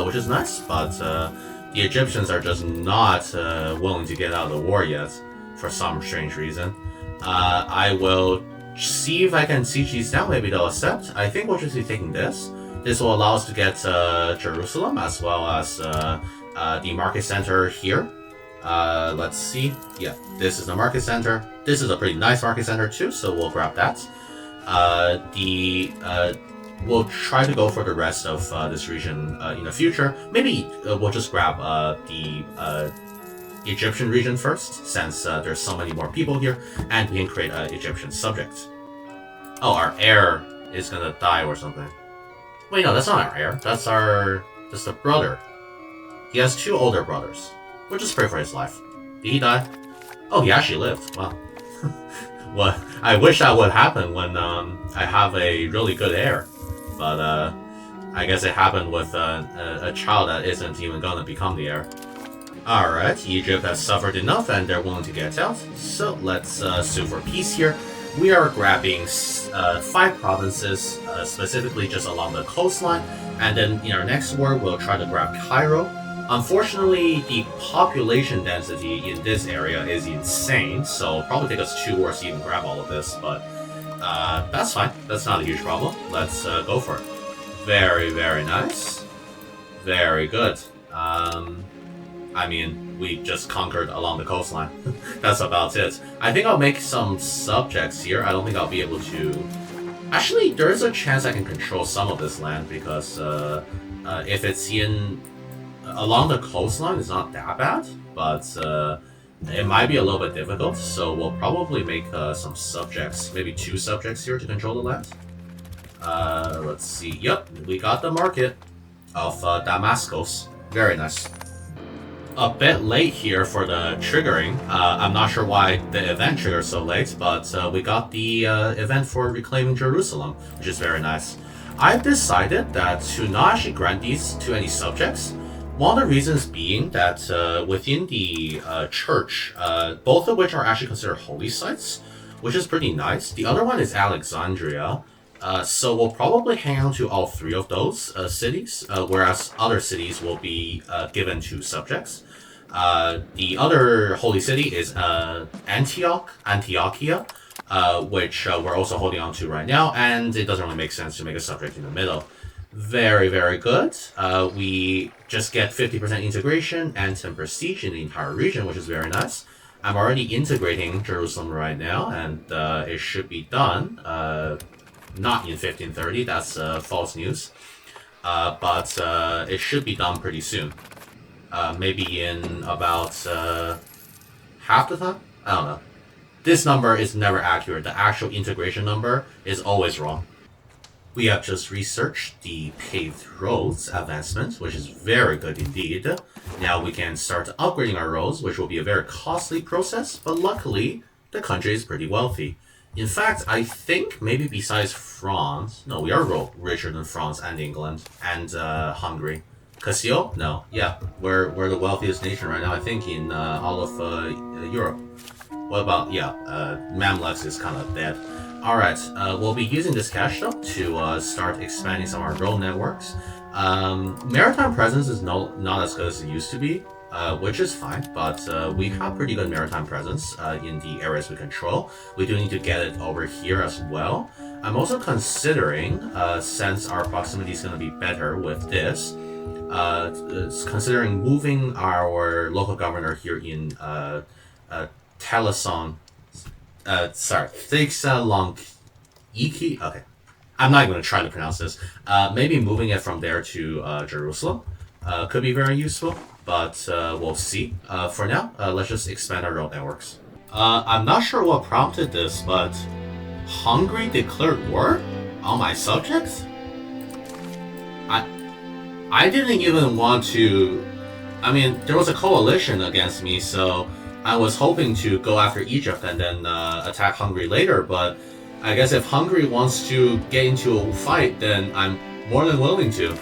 which is nice, but the Egyptians are just not willing to get out of the war yet, for some strange reason. I will see if I can siege these down, maybe they'll accept. I think we'll just be taking this. This will allow us to get Jerusalem, as well as the market center here. Let's see. Yeah, this is the market center. This is a pretty nice market center too, so we'll grab that. We'll try to go for the rest of this region in the future. Maybe we'll just grab the Egyptian region first, since there's so many more people here, and we can create an Egyptian subject. Oh, our heir is gonna die or something. Wait, no, that's not our heir. That's the brother. He has two older brothers. We'll just pray for his life. Did he die? Oh, he actually lived. Wow. Well, I wish that would happen when I have a really good heir. But I guess it happened with a child that isn't even gonna become the heir. Alright, Egypt has suffered enough and they're willing to get out. So let's sue for peace here. We are grabbing 5 provinces, specifically just along the coastline. And then in our next war, we'll try to grab Cairo. Unfortunately, the population density in this area is insane, so it'll probably take us 2 wars to even grab all of this, but that's fine. That's not a huge problem. Let's go for it. Very, very nice. Very good. I mean, we just conquered along the coastline. That's about it. I think I'll make some subjects here. I don't think I'll be able to... Actually, there is a chance I can control some of this land, because if it's along the coastline, it's not that bad, but it might be a little bit difficult, so we'll probably make some subjects, maybe 2 subjects here to control the land. Let's see. Yep, we got the market of Damascus. Very nice. A bit late here for the triggering. I'm not sure why the event triggered so late, but we got the event for reclaiming Jerusalem, which is very nice. I've decided that to not actually grant these to any subjects. One of the reasons being that within the church, both of which are actually considered holy sites, which is pretty nice. The other one is Alexandria, so we'll probably hang on to all 3 of those cities, whereas other cities will be given to subjects. The other holy city is Antiochia, which we're also holding on to right now, and it doesn't really make sense to make a subject in the middle. Very, very good. We just get 50% integration and 10 prestige in the entire region, which is very nice. I'm already integrating Jerusalem right now, and it should be done. Not in 1530, that's false news. But it should be done pretty soon. Maybe in about half the time? I don't know. This number is never accurate. The actual integration number is always wrong. We have just researched the paved roads advancement, which is very good indeed. Now we can start upgrading our roads, which will be a very costly process, but luckily, the country is pretty wealthy. In fact, I think maybe besides France, no, we are richer than France and England and Hungary. Casio? No, yeah, we're the wealthiest nation right now, I think, in all of Europe. What about, yeah, Mamluks is kind of dead. Alright, we'll be using this cash though to start expanding some of our road networks. Maritime presence is not as good as it used to be, which is fine, but we have pretty good maritime presence in the areas we control. We do need to get it over here as well. I'm also considering, since our proximity is going to be better with this, considering moving our local governor here in Teleson, Thessaloniki. Okay, I'm not even going to try to pronounce this. Maybe moving it from there to Jerusalem could be very useful, but we'll see. For now, let's just expand our road networks. I'm not sure what prompted this, but Hungary declared war on my subjects? I didn't even want to... I mean, there was a coalition against me, so I was hoping to go after Egypt and then attack Hungary later, but I guess if Hungary wants to get into a fight, then I'm more than willing to.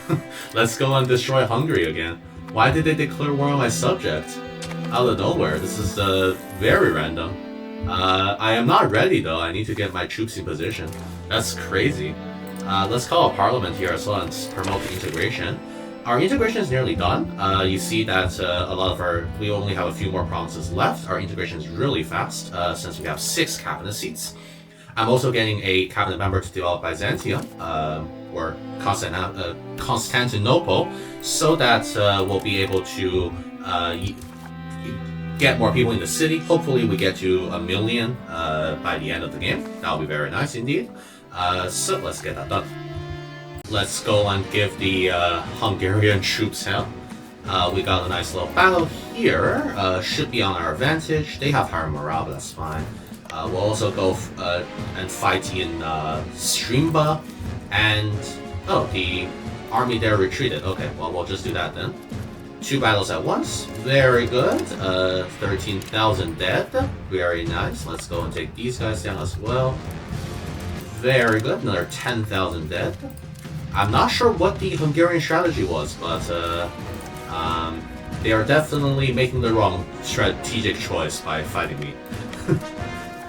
Let's go and destroy Hungary again. Why did they declare war on my subject? Out of nowhere. This is very random. I am not ready though. I need to get my troops in position. That's crazy. Let's call a parliament here as well and promote the integration. Our integration is nearly done. You see that a lot of we only have a few more provinces left. Our integration is really fast since we have 6 cabinet seats. I'm also getting a cabinet member to develop Byzantium, or Constantinople, so that we'll be able to get more people in the city. Hopefully we get to 1 million by the end of the game. That'll be very nice indeed. So let's get that done. Let's go and give the Hungarian troops help. We got a nice little battle here. Should be on our advantage. They have higher morale, but that's fine. We'll also go and fight in Strimba, and oh, the army there retreated. Okay, well we'll just do that then. 2 battles at once. Very good. 13,000 dead. Very nice. Let's go and take these guys down as well. Very good. Another 10,000 dead. I'm not sure what the Hungarian strategy was, but they are definitely making the wrong strategic choice by fighting me.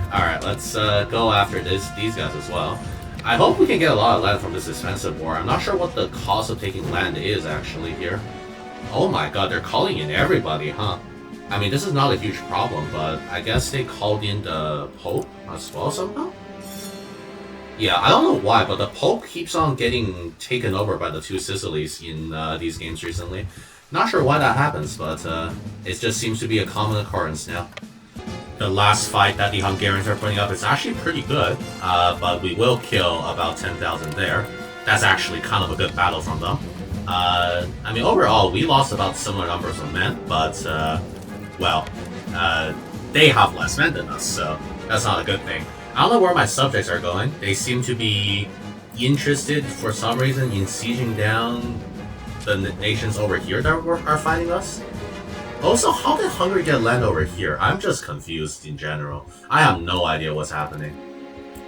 Alright, let's go after these guys as well. I hope we can get a lot of land from this defensive war. I'm not sure what the cost of taking land is actually here. Oh my god, they're calling in everybody, huh? I mean, this is not a huge problem, but I guess they called in the Pope as well somehow? Yeah, I don't know why, but the Pope keeps on getting taken over by the 2 Sicilies in these games recently. Not sure why that happens, but it just seems to be a common occurrence now. The last fight that the Hungarians are putting up is actually pretty good, but we will kill about 10,000 there. That's actually kind of a good battle from them. I mean, overall, we lost about similar numbers of men, but, well, they have less men than us, so that's not a good thing. I don't know where my subjects are going. They seem to be interested, for some reason, in sieging down the nations over here that are fighting us. Also, how did Hungary get land over here? I'm just confused in general. I have no idea what's happening.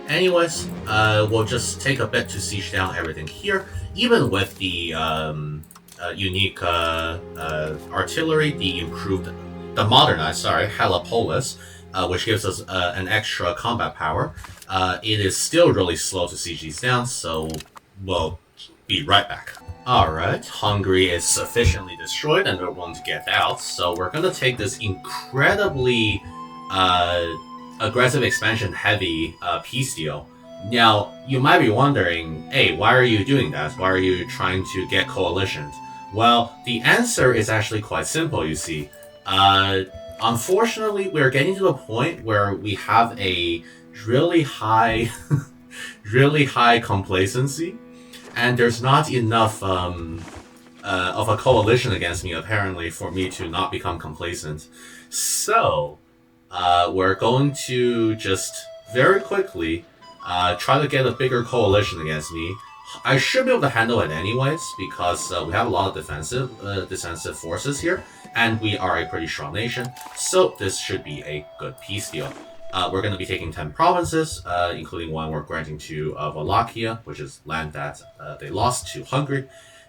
Anyways, we'll just take a bit to siege down everything here. Even with the unique artillery, the modernized, Helipolis, which gives us an extra combat power, it is still really slow to siege these down, so we'll be right back. Alright, Hungary is sufficiently destroyed and they're willing to get out, so we're gonna take this incredibly aggressive expansion heavy peace deal. Now, you might be wondering, hey, why are you doing that? Why are you trying to get coalitions? Well, the answer is actually quite simple, you see. Unfortunately, we're getting to a point where we have a really high, really high complacency, and there's not enough of a coalition against me, apparently, for me to not become complacent. So, we're going to just very quickly try to get a bigger coalition against me. I should be able to handle it anyways, because we have a lot of defensive forces here, and we are a pretty strong nation, so this should be a good peace deal. We're going to be taking 10 provinces, including one we're granting to Wallachia, which is land that they lost to Hungary,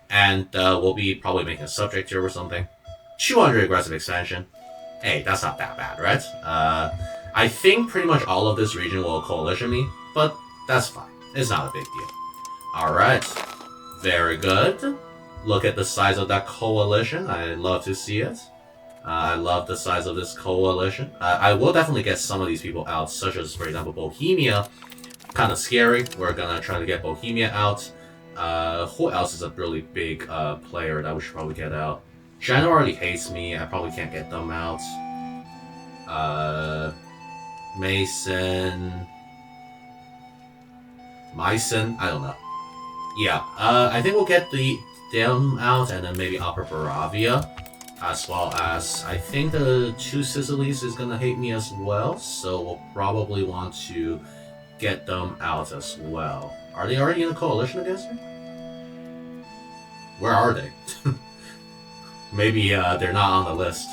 and we'll be probably making a subject here or something. 200 aggressive expansion. Hey, that's not that bad, right? I think pretty much all of this region will coalition me. but that's fine. It's not a big deal. Alright, very good. Look at the size of that coalition. I love to see it. I love the size of this coalition. I will definitely get some of these people out, such as, for example, Bohemia. Kind of scary. We're gonna try to get Bohemia out. Who else is a really big player that we should probably get out? Genoa already hates me. I probably can't get them out. Mason. I don't know. Yeah, I think we'll get them out, and then maybe Upper Moravia, as well as I think the Two Sicilies is gonna hate me as well, so we'll probably want to get them out as well. Are they already in a coalition against me? Where are they? Maybe they're not on the list.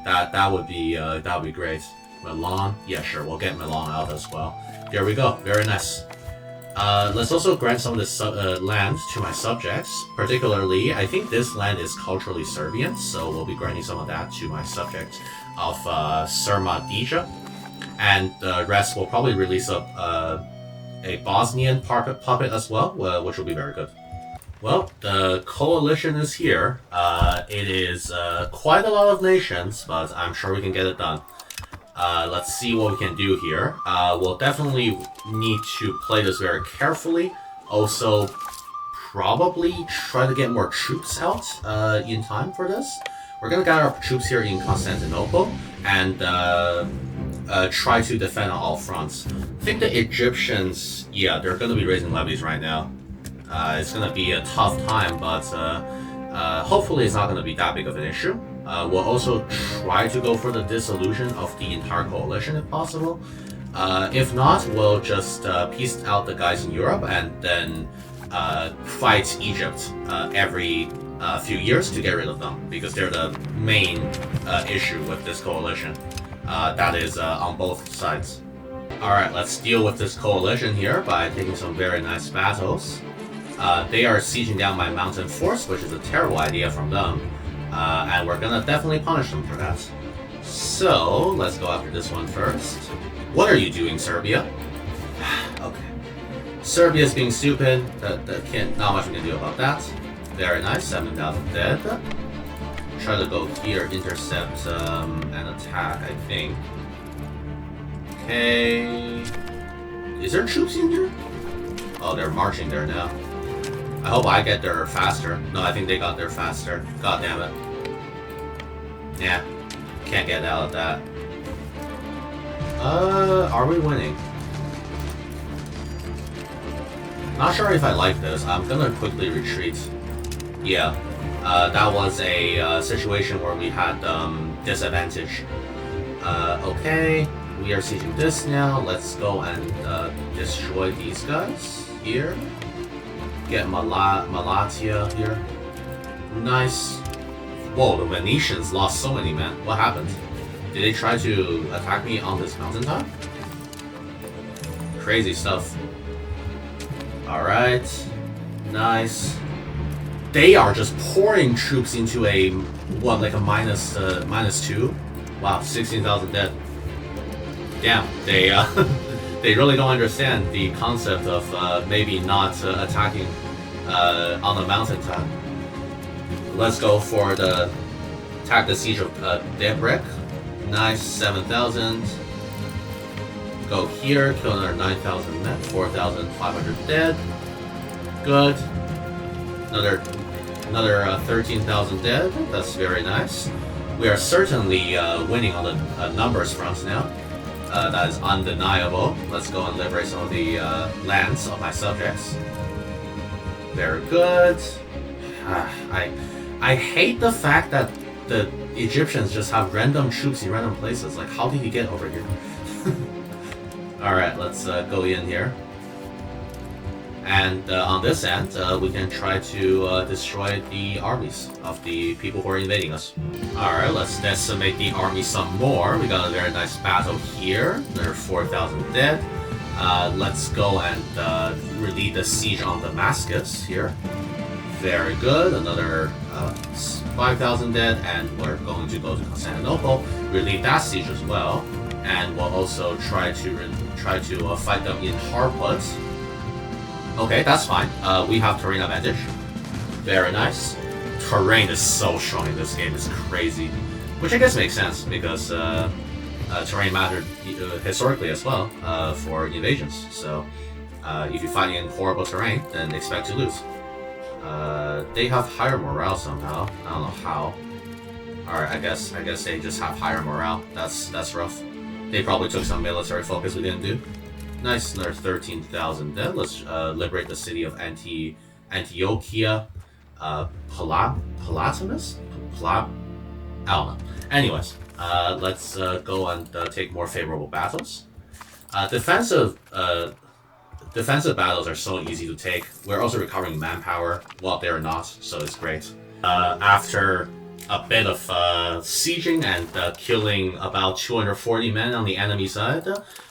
That would be great. Milan, yeah, sure, we'll get Milan out as well. There we go, very nice. Let's also grant some of this land to my subjects. Particularly, I think this land is culturally Serbian, so we'll be granting some of that to my subjects of Sarmadija. And the rest will probably release a Bosnian puppet as well, which will be very good. Well, the coalition is here. It is quite a lot of nations, but I'm sure we can get it done. Let's see what we can do here. We'll definitely need to play this very carefully. Also, probably try to get more troops out in time for this. We're gonna gather our troops here in Constantinople and try to defend on all fronts. I think the Egyptians, yeah, they're gonna be raising levies right now. It's gonna be a tough time, but hopefully it's not gonna be that big of an issue. We'll also try to go for the dissolution of the entire coalition if possible. If not, we'll just piece out the guys in Europe and then fight Egypt every few years to get rid of them, because they're the main issue with this coalition. That is on both sides. Alright, let's deal with this coalition here by taking some very nice battles. They are sieging down my mountain force, which is a terrible idea from them. And we're gonna definitely punish them for that. So, let's go after this one first. What are you doing, Serbia? Okay. Serbia's being stupid. Not much we can do about that. Very nice, 7,000 dead. Try to go here, intercept and attack, I think. Okay. Is there troops in here? Oh, they're marching there now. I hope I get there faster. No, I think they got there faster. God damn it. Yeah, can't get out of that. Are we winning? Not sure if I like this. I'm gonna quickly retreat. Yeah, that was a situation where we had disadvantage. Okay, we are sieging this now. Let's go and destroy these guys here. Get Wallachia here. Nice. Whoa, the Venetians lost so many men. What happened? Did they try to attack me on this mountaintop? Crazy stuff. Alright. Nice. They are just pouring troops into a, what, like a minus 2? Wow, 16,000 dead. Damn, they they really don't understand the concept of maybe not attacking on the mountaintop. Let's go for the attack the siege of Debrek. Nice, 7,000. Go here, kill another 9,000 men, 4,500 dead. Good. Another 13,000 dead. That's very nice. We are certainly winning on the numbers front now. That is undeniable. Let's go and liberate some of the lands of my subjects. Very good. I hate the fact that the Egyptians just have random troops in random places. Like, how did he get over here? Alright, let's go in here. And on this end, we can try to destroy the armies of the people who are invading us. Alright, let's decimate the army some more. We got a very nice battle here. There are 4,000 dead. Let's go and relieve the siege on Damascus here. Very good. Another 5,000 dead, and we're going to go to Constantinople, relieve that siege as well. and we'll also try to fight them in Harput. Okay, that's fine. We have terrain advantage. Very nice. Terrain is so strong in this game, it's crazy. Which I guess makes sense, because terrain mattered historically as well for invasions. So if you're fighting in horrible terrain, then expect to lose. They have higher morale somehow. I don't know how. Alright, I guess they just have higher morale. That's rough. They probably took some military focus we didn't do. Nice, another 13,000. Then let's liberate the city of Antiochia. Palatinus? I don't know. Anyways, let's go and take more favorable battles. Defensive battles are so easy to take. We're also recovering manpower while they're not, so it's great. After a bit of sieging and killing about 240 men on the enemy side,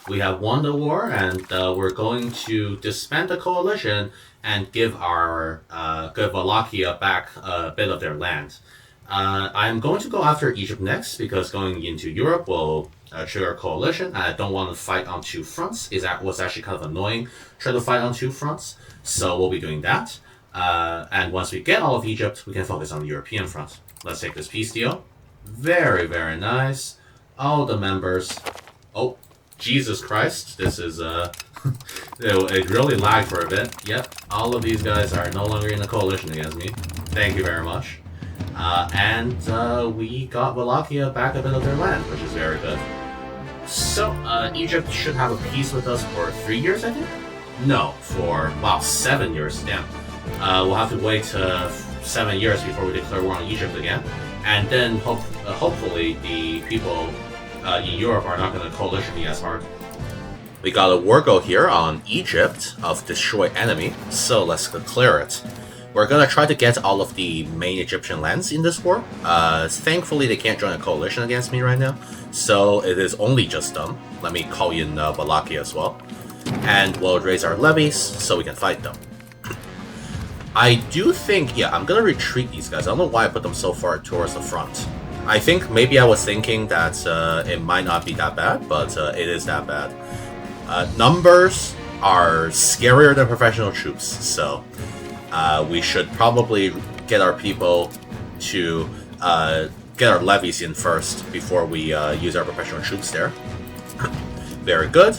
we have won the war, and we're going to disband the coalition and give Wallachia back a bit of their land. I'm going to go after Egypt next, because going into Europe will trigger a coalition, and I don't want to fight on two fronts. That was actually kind of annoying, trying to fight on two fronts, so we'll be doing that. And once we get all of Egypt, we can focus on the European front. Let's take this peace deal. Very, very nice. All the members... Oh, Jesus Christ. This is, it really lagged for a bit. Yep, all of these guys are no longer in a coalition against me. Thank you very much. And we got Wallachia back a bit of their land, which is very good. So, Egypt should have a peace with us for 3 years, I think? No, for, wow, 7 years, damn. We'll have to wait 7 years before we declare war on Egypt again. And then, hopefully, the people in Europe are not going to coalition me as hard. We got a war goal here on Egypt of destroy enemy, so let's declare it. We're gonna try to get all of the main Egyptian lands in this war. Thankfully, they can't join a coalition against me right now, so it is only just them. Let me call in Wallachia as well. And we'll raise our levies so we can fight them. I do think, yeah, I'm gonna retreat these guys. I don't know why I put them so far towards the front. I think maybe I was thinking that it might not be that bad, but it is that bad. Numbers are scarier than professional troops, so we should probably get our people to get our levies in first before we use our professional troops there. Very good.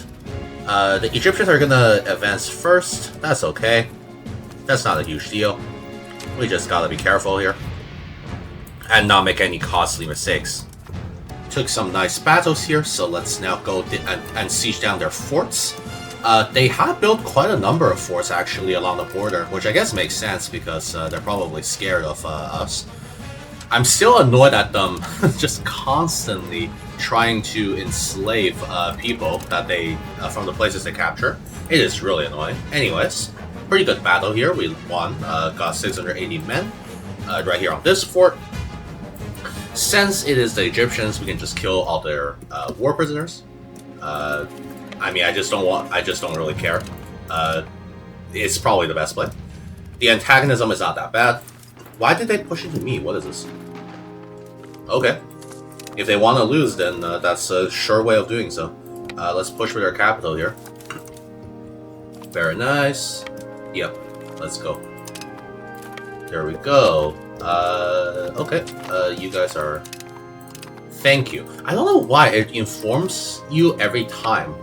The Egyptians are gonna advance first. That's okay. That's not a huge deal. We just gotta be careful here and not make any costly mistakes. Took some nice battles here, so let's now go and siege down their forts. They have built quite a number of forts actually along the border, which I guess makes sense because they're probably scared of us. I'm still annoyed at them just constantly trying to enslave people that they from the places they capture. It is really annoying. Anyways, pretty good battle here. We won, got 680 men right here on this fort. Since it is the Egyptians, we can just kill all their war prisoners. I mean, I just don't really care. It's probably the best play. The antagonism is not that bad. Why did they push into me? What is this? Okay. If they want to lose, then that's a sure way of doing so. Let's push for their capital here. Very nice. Yep, let's go. There we go. Okay. You guys are... Thank you. I don't know why it informs you every time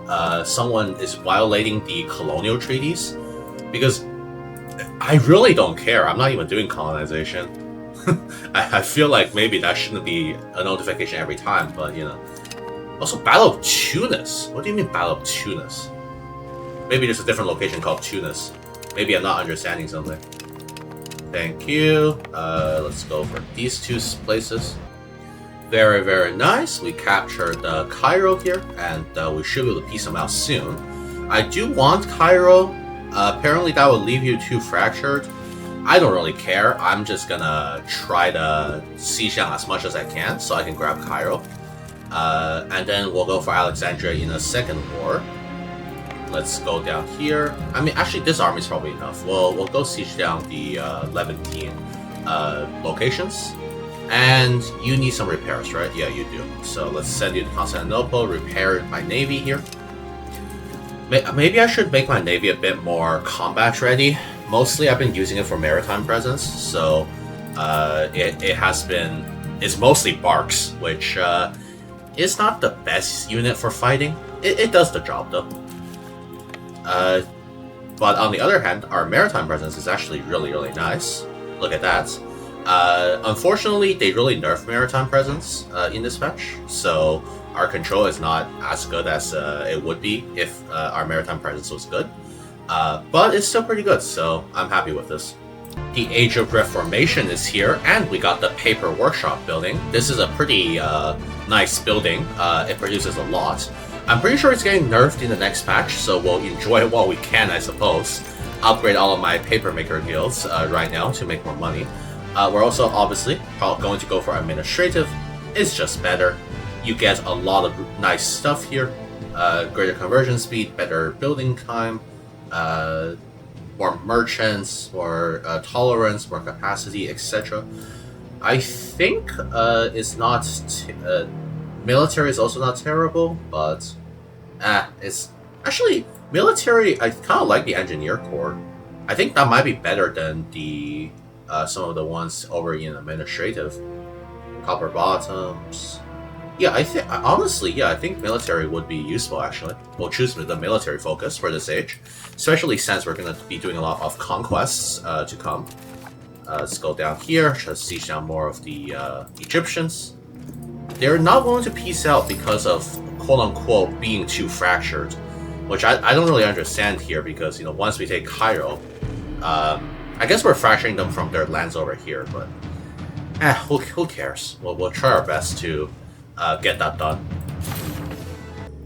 someone is violating the colonial treaties, because I really don't care. I'm not even doing colonization. I feel like maybe that shouldn't be a notification every time, but you know. Also, Battle of Tunis. What do you mean Battle of Tunis? Maybe there's a different location called Tunis. Maybe I'm not understanding something. Thank you. Let's go for these two places. Very, very nice. We captured Cairo here, and we should be able to piece them out soon. I do want Cairo. Apparently that would leave you too fractured. I don't really care. I'm just gonna try to siege down as much as I can so I can grab Cairo. And then we'll go for Alexandria in a second war. Let's go down here. I mean, actually, this army is probably enough. We'll go siege down the Levantine locations. And you need some repairs, right? Yeah, you do. So let's send you to Constantinople, repair my navy here. Maybe I should make my navy a bit more combat ready. Mostly I've been using it for maritime presence, so it's mostly barks, which is not the best unit for fighting. It does the job though. But on the other hand, our maritime presence is actually really, really nice. Look at that. Unfortunately, they really nerfed maritime presence in this patch, so our control is not as good as it would be if our maritime presence was good. But it's still pretty good, so I'm happy with this. The Age of Reformation is here, and we got the Paper Workshop building. This is a pretty nice building. It produces a lot. I'm pretty sure it's getting nerfed in the next patch, so we'll enjoy it while we can, I suppose. Upgrade all of my papermaker guilds right now to make more money. We're also obviously going to go for administrative. It's just better. You get a lot of nice stuff here. Greater conversion speed, better building time, more merchants, more tolerance, more capacity, etc. I think it's not... military is also not terrible, but it's actually military. I kind of like the engineer corps. I think that might be better than the some of the ones over in administrative. Copper bottoms. Yeah, I think honestly, yeah, I think military would be useful actually. We'll choose the military focus for this age, especially since we're going to be doing a lot of conquests to come. Let's go down here, just siege down more of the Egyptians. They're not willing to peace out because of quote-unquote being too fractured, which I don't really understand here because, you know, once we take Cairo, I guess we're fracturing them from their lands over here, but who cares? We'll try our best to get that done.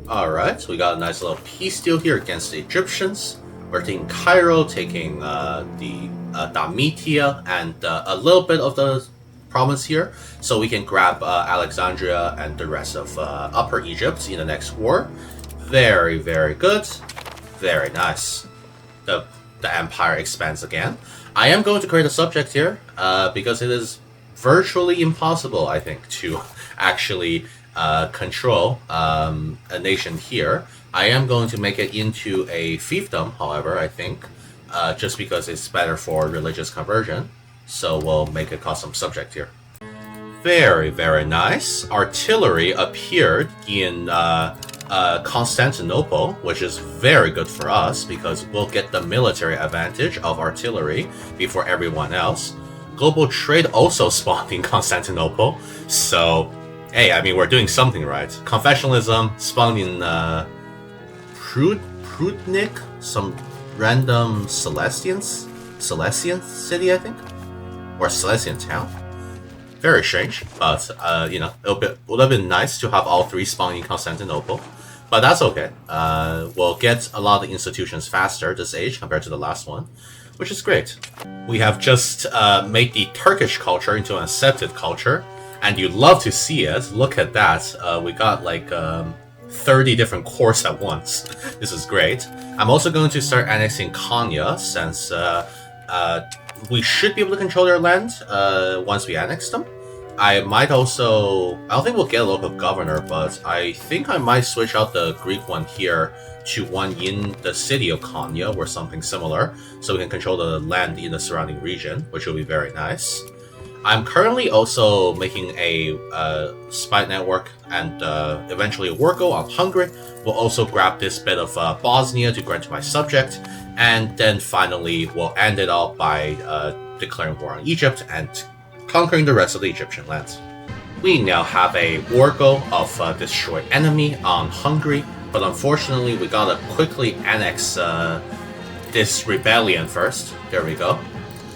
Alright, so we got a nice little peace deal here against the Egyptians. We're taking Cairo, taking the Damitia, and a little bit of the province here, so we can grab Alexandria and the rest of Upper Egypt in the next war. Very, very good. Very nice. The empire expands again. I am going to create a subject here because it is virtually impossible, I think, to actually control a nation here. I am going to make it into a fiefdom, however, I think, just because it's better for religious conversion. So we'll make a custom subject here. Very, very nice. Artillery appeared in Constantinople, which is very good for us because we'll get the military advantage of artillery before everyone else. Global trade also spawned in Constantinople, so hey, I mean, we're doing something right. Confessionalism spawned in Prudnik, some random Celestian city, I think, or Celestian town. Very strange, but you know, it would have been nice to have all three spawn in Constantinople, but that's okay. We'll get a lot of institutions faster this age compared to the last one, which is great. We have just made the Turkish culture into an accepted culture, and you love to see it. Look at that. We got like 30 different cores at once. This is great. I'm also going to start annexing Konya, since we should be able to control their land once we annex them. I might also... I don't think we'll get a local governor, but I think I might switch out the Greek one here to one in the city of Konya, or something similar, so we can control the land in the surrounding region, which will be very nice. I'm currently also making a spy network and eventually a war goal on Hungary. We'll also grab this bit of Bosnia to grant to my subject, and then finally we'll end it all by declaring war on Egypt and conquering the rest of the Egyptian lands. We now have a war goal of destroy enemy on Hungary, but unfortunately we gotta quickly annex this rebellion first. There we go.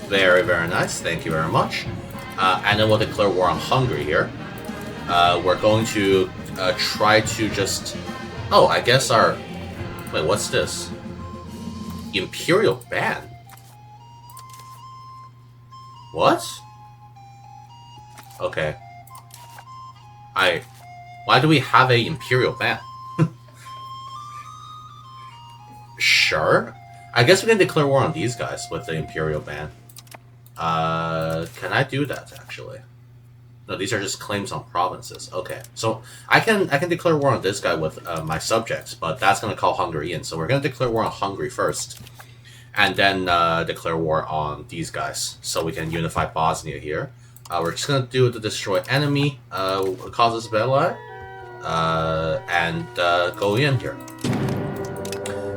Very, very nice. Thank you very much. And then we'll declare war on Hungary here. We're going to try to just... Oh, I guess our... Wait, what's this? Imperial ban? What? Okay. Why do we have a Imperial ban? Sure. I guess we can declare war on these guys with the Imperial ban. Can I do that, actually? No, these are just claims on provinces. Okay, so I can declare war on this guy with my subjects, but that's going to call Hungary in. So we're going to declare war on Hungary first, and then declare war on these guys, so we can unify Bosnia here. We're just going to do the destroy enemy causes belli, and go in here.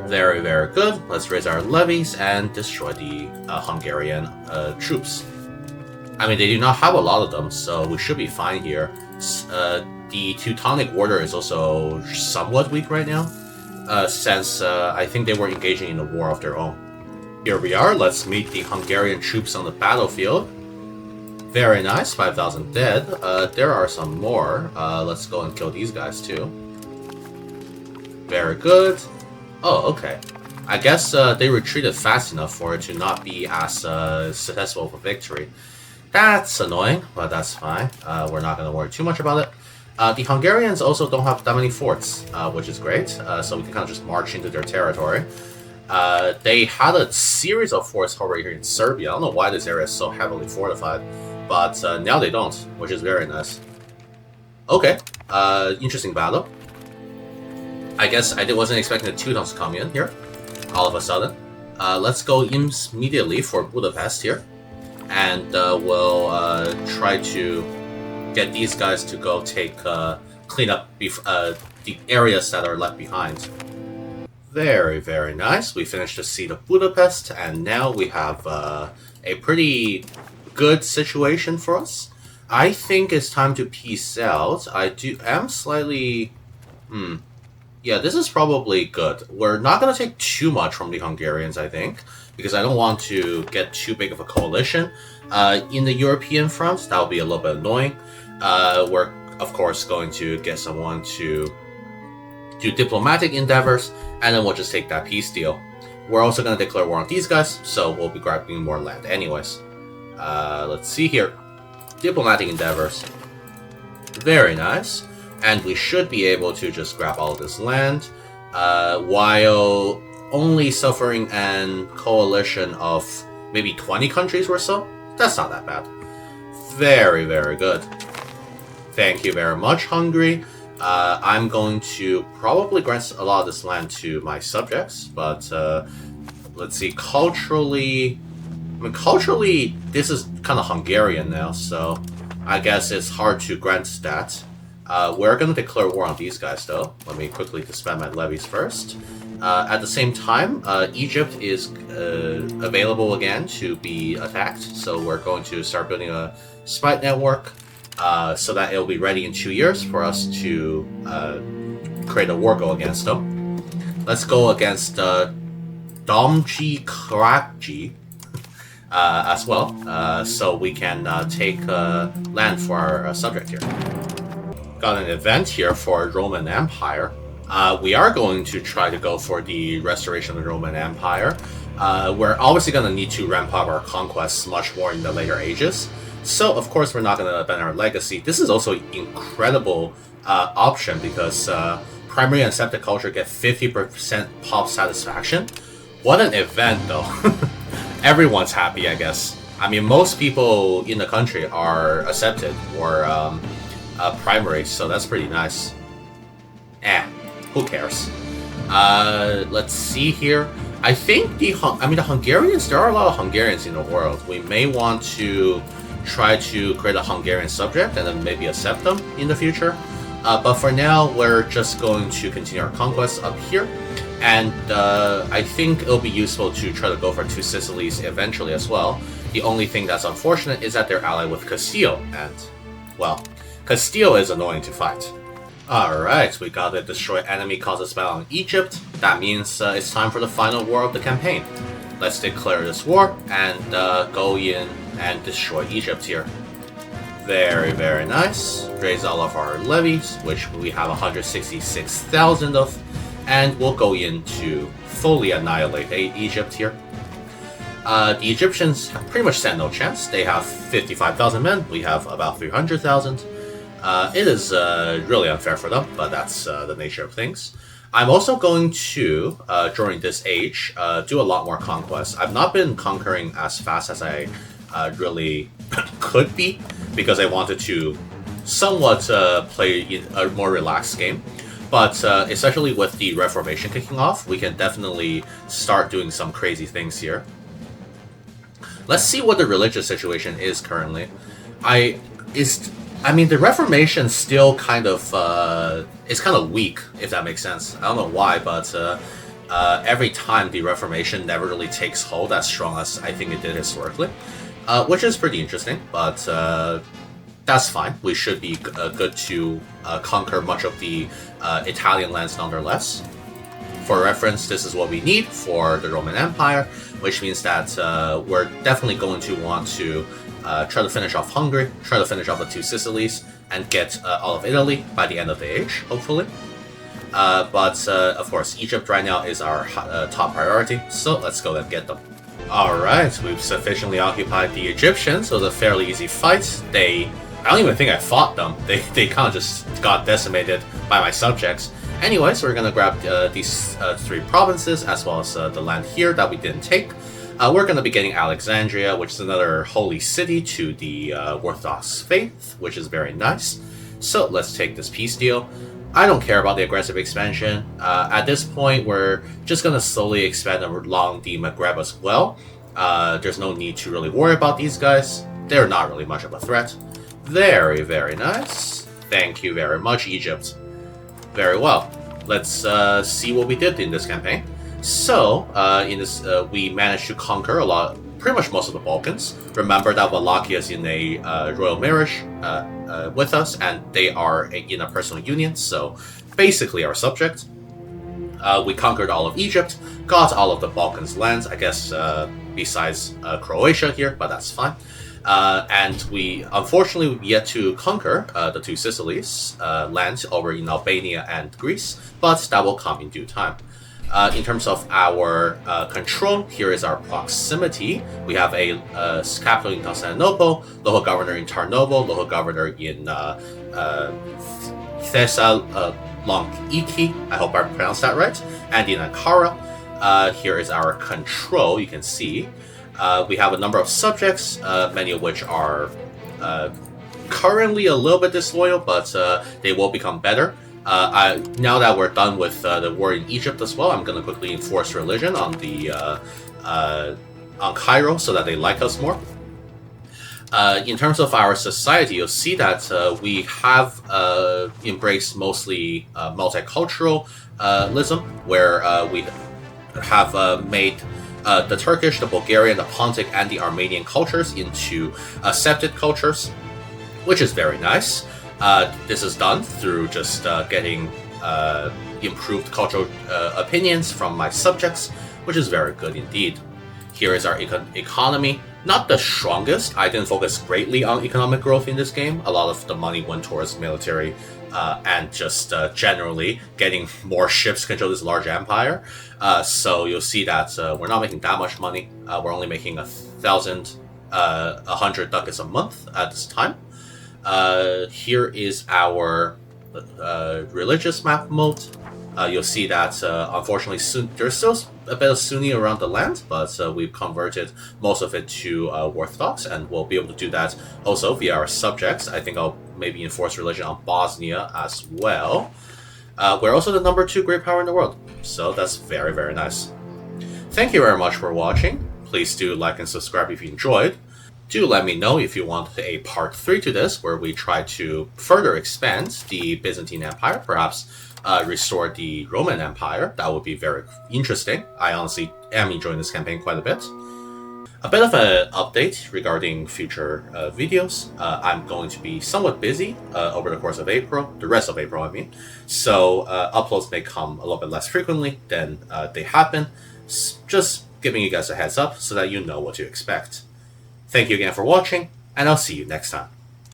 Very, very good. Let's raise our levies and destroy the Hungarian troops. I mean, they do not have a lot of them, so we should be fine here. The Teutonic Order is also somewhat weak right now, since I think they were engaging in a war of their own. Here we are. Let's meet the Hungarian troops on the battlefield. Very nice, 5,000 dead. There are some more. Let's go and kill these guys too. Very good. Oh, okay. I guess they retreated fast enough for it to not be as successful of a victory. That's annoying, but that's fine. We're not going to worry too much about it. The Hungarians also don't have that many forts, which is great, so we can kind of just march into their territory. They had a series of forts already here in Serbia. I don't know why this area is so heavily fortified, but now they don't, which is very nice. Okay, interesting battle. I guess I wasn't expecting the Teutons to come in here, all of a sudden. Let's go immediately for Budapest here. And we'll try to get these guys to go clean up the areas that are left behind. Very, very nice. We finished the siege of Budapest, and now we have a pretty good situation for us. I think it's time to peace out. I am slightly... Yeah, this is probably good. We're not going to take too much from the Hungarians, I think, because I don't want to get too big of a coalition. In the European front, that would be a little bit annoying. We're, of course, going to get someone to do diplomatic endeavors, and then we'll just take that peace deal. We're also going to declare war on these guys, so we'll be grabbing more land anyways. Let's see here. Diplomatic endeavors. Very nice. And we should be able to just grab all of this land, while only suffering an coalition of maybe 20 countries or so. That's not that bad. Very, very good. Thank you very much, Hungary. I'm going to probably grant a lot of this land to my subjects, but let's see, culturally, this is kind of Hungarian now, so I guess it's hard to grant that. We're going to declare war on these guys, though. Let me quickly disband my levies first. At the same time, Egypt is available again to be attacked, so we're going to start building a spy network so that it'll be ready in 2 years for us to create a war go against them. Let's go against Domji Krakji as well, so we can take land for our subject here. Got an event here for Roman Empire. We are going to try to go for the restoration of the Roman Empire. We're obviously going to need to ramp up our conquests much more in the later ages. So, of course, we're not going to abandon our legacy. This is also an incredible option because primary and septic culture get 50% pop satisfaction. What an event, though. Everyone's happy, I guess. I mean, most people in the country are accepted or primary, so that's pretty nice. Who cares? Let's see here. I think the Hungarians, there are a lot of Hungarians in the world. We may want to try to create a Hungarian subject and then maybe accept them in the future. But for now, we're just going to continue our conquests up here. And I think it'll be useful to try to go for two Sicilies eventually as well. The only thing that's unfortunate is that they're allied with Castile, and, well, Castile is annoying to fight. Alright, we got the destroy enemy causes battle in Egypt. That means it's time for the final war of the campaign. Let's declare this war and go in and destroy Egypt here. Very, very nice. Raise all of our levies, which we have 166,000 of, and we'll go in to fully annihilate Egypt here. The Egyptians pretty much stand no chance. They have 55,000 men, we have about 300,000. It is really unfair for them, but that's the nature of things. I'm also going to, during this age, do a lot more conquests. I've not been conquering as fast as I really could be, because I wanted to somewhat play in a more relaxed game. But especially with the Reformation kicking off, we can definitely start doing some crazy things here. Let's see what the religious situation is currently. I mean, the Reformation still kind of is kind of weak, if that makes sense. I don't know why, but every time the Reformation never really takes hold as strong as I think it did historically, which is pretty interesting. But that's fine. We should be good to conquer much of the Italian lands nonetheless. For reference, this is what we need for the Roman Empire, which means that we're definitely going to want to try to finish off Hungary, try to finish off the two Sicilies, and get all of Italy by the end of the age, hopefully. But of course, Egypt right now is our top priority, so let's go and get them. Alright, we've sufficiently occupied the Egyptians, so it was a fairly easy fight. I don't even think I fought them. They kind of just got decimated by my subjects. Anyway, so we're going to grab these three provinces, as well as the land here that we didn't take. We're going to be getting Alexandria, which is another holy city to the Orthodox faith, which is very nice. So let's take this peace deal. I don't care about the aggressive expansion. At this point, we're just going to slowly expand along the Maghreb as well. There's no need to really worry about these guys. They're not really much of a threat. Very, very nice. Thank you very much, Egypt. Very well. Let's see what we did in this campaign. So, in this, we managed to conquer pretty much most of the Balkans. Remember that Wallachia is in a royal marriage with us, and they are in a personal union, so basically our subject. We conquered all of Egypt, got all of the Balkans lands, I guess besides Croatia here, but that's fine. And we unfortunately yet to conquer the two Sicilies lands over in Albania and Greece, but that will come in due time. In terms of our control, here is our proximity. We have a capital in Constantinople, local governor in Tarnovo, local governor in Thessaloniki, I hope I pronounced that right, and in Ankara. Here is our control, you can see. We have a number of subjects, many of which are currently a little bit disloyal, but they will become better. Now that we're done with the war in Egypt as well, I'm going to quickly enforce religion on on Cairo so that they like us more. In terms of our society, you'll see that we have embraced mostly multiculturalism, where we have made the Turkish, the Bulgarian, the Pontic, and the Armenian cultures into accepted cultures, which is very nice. This is done through just getting improved cultural opinions from my subjects, which is very good indeed. Here is our economy. Not the strongest. I didn't focus greatly on economic growth in this game. A lot of the money went towards military and just generally getting more ships to control this large empire. So you'll see that we're not making that much money. We're only making 1,100 ducats a month at this time. Here is our religious map mode. You'll see that unfortunately there's still a bit of Sunni around the land, but we've converted most of it to Orthodox, and we'll be able to do that also via our subjects. I think I'll maybe enforce religion on Bosnia as well. We're also the #2 great power in the world, so that's very, very nice. Thank you very much for watching. Please do like and subscribe if you enjoyed. Do let me know if you want a part 3 to this, where we try to further expand the Byzantine Empire, perhaps restore the Roman Empire. That would be very interesting. I honestly am enjoying this campaign quite a bit. A bit of an update regarding future videos. I'm going to be somewhat busy over the course of April, the rest of April I mean, so uploads may come a little bit less frequently than they have been. Just giving you guys a heads up so that you know what to expect. Thank you again for watching, and I'll see you next time.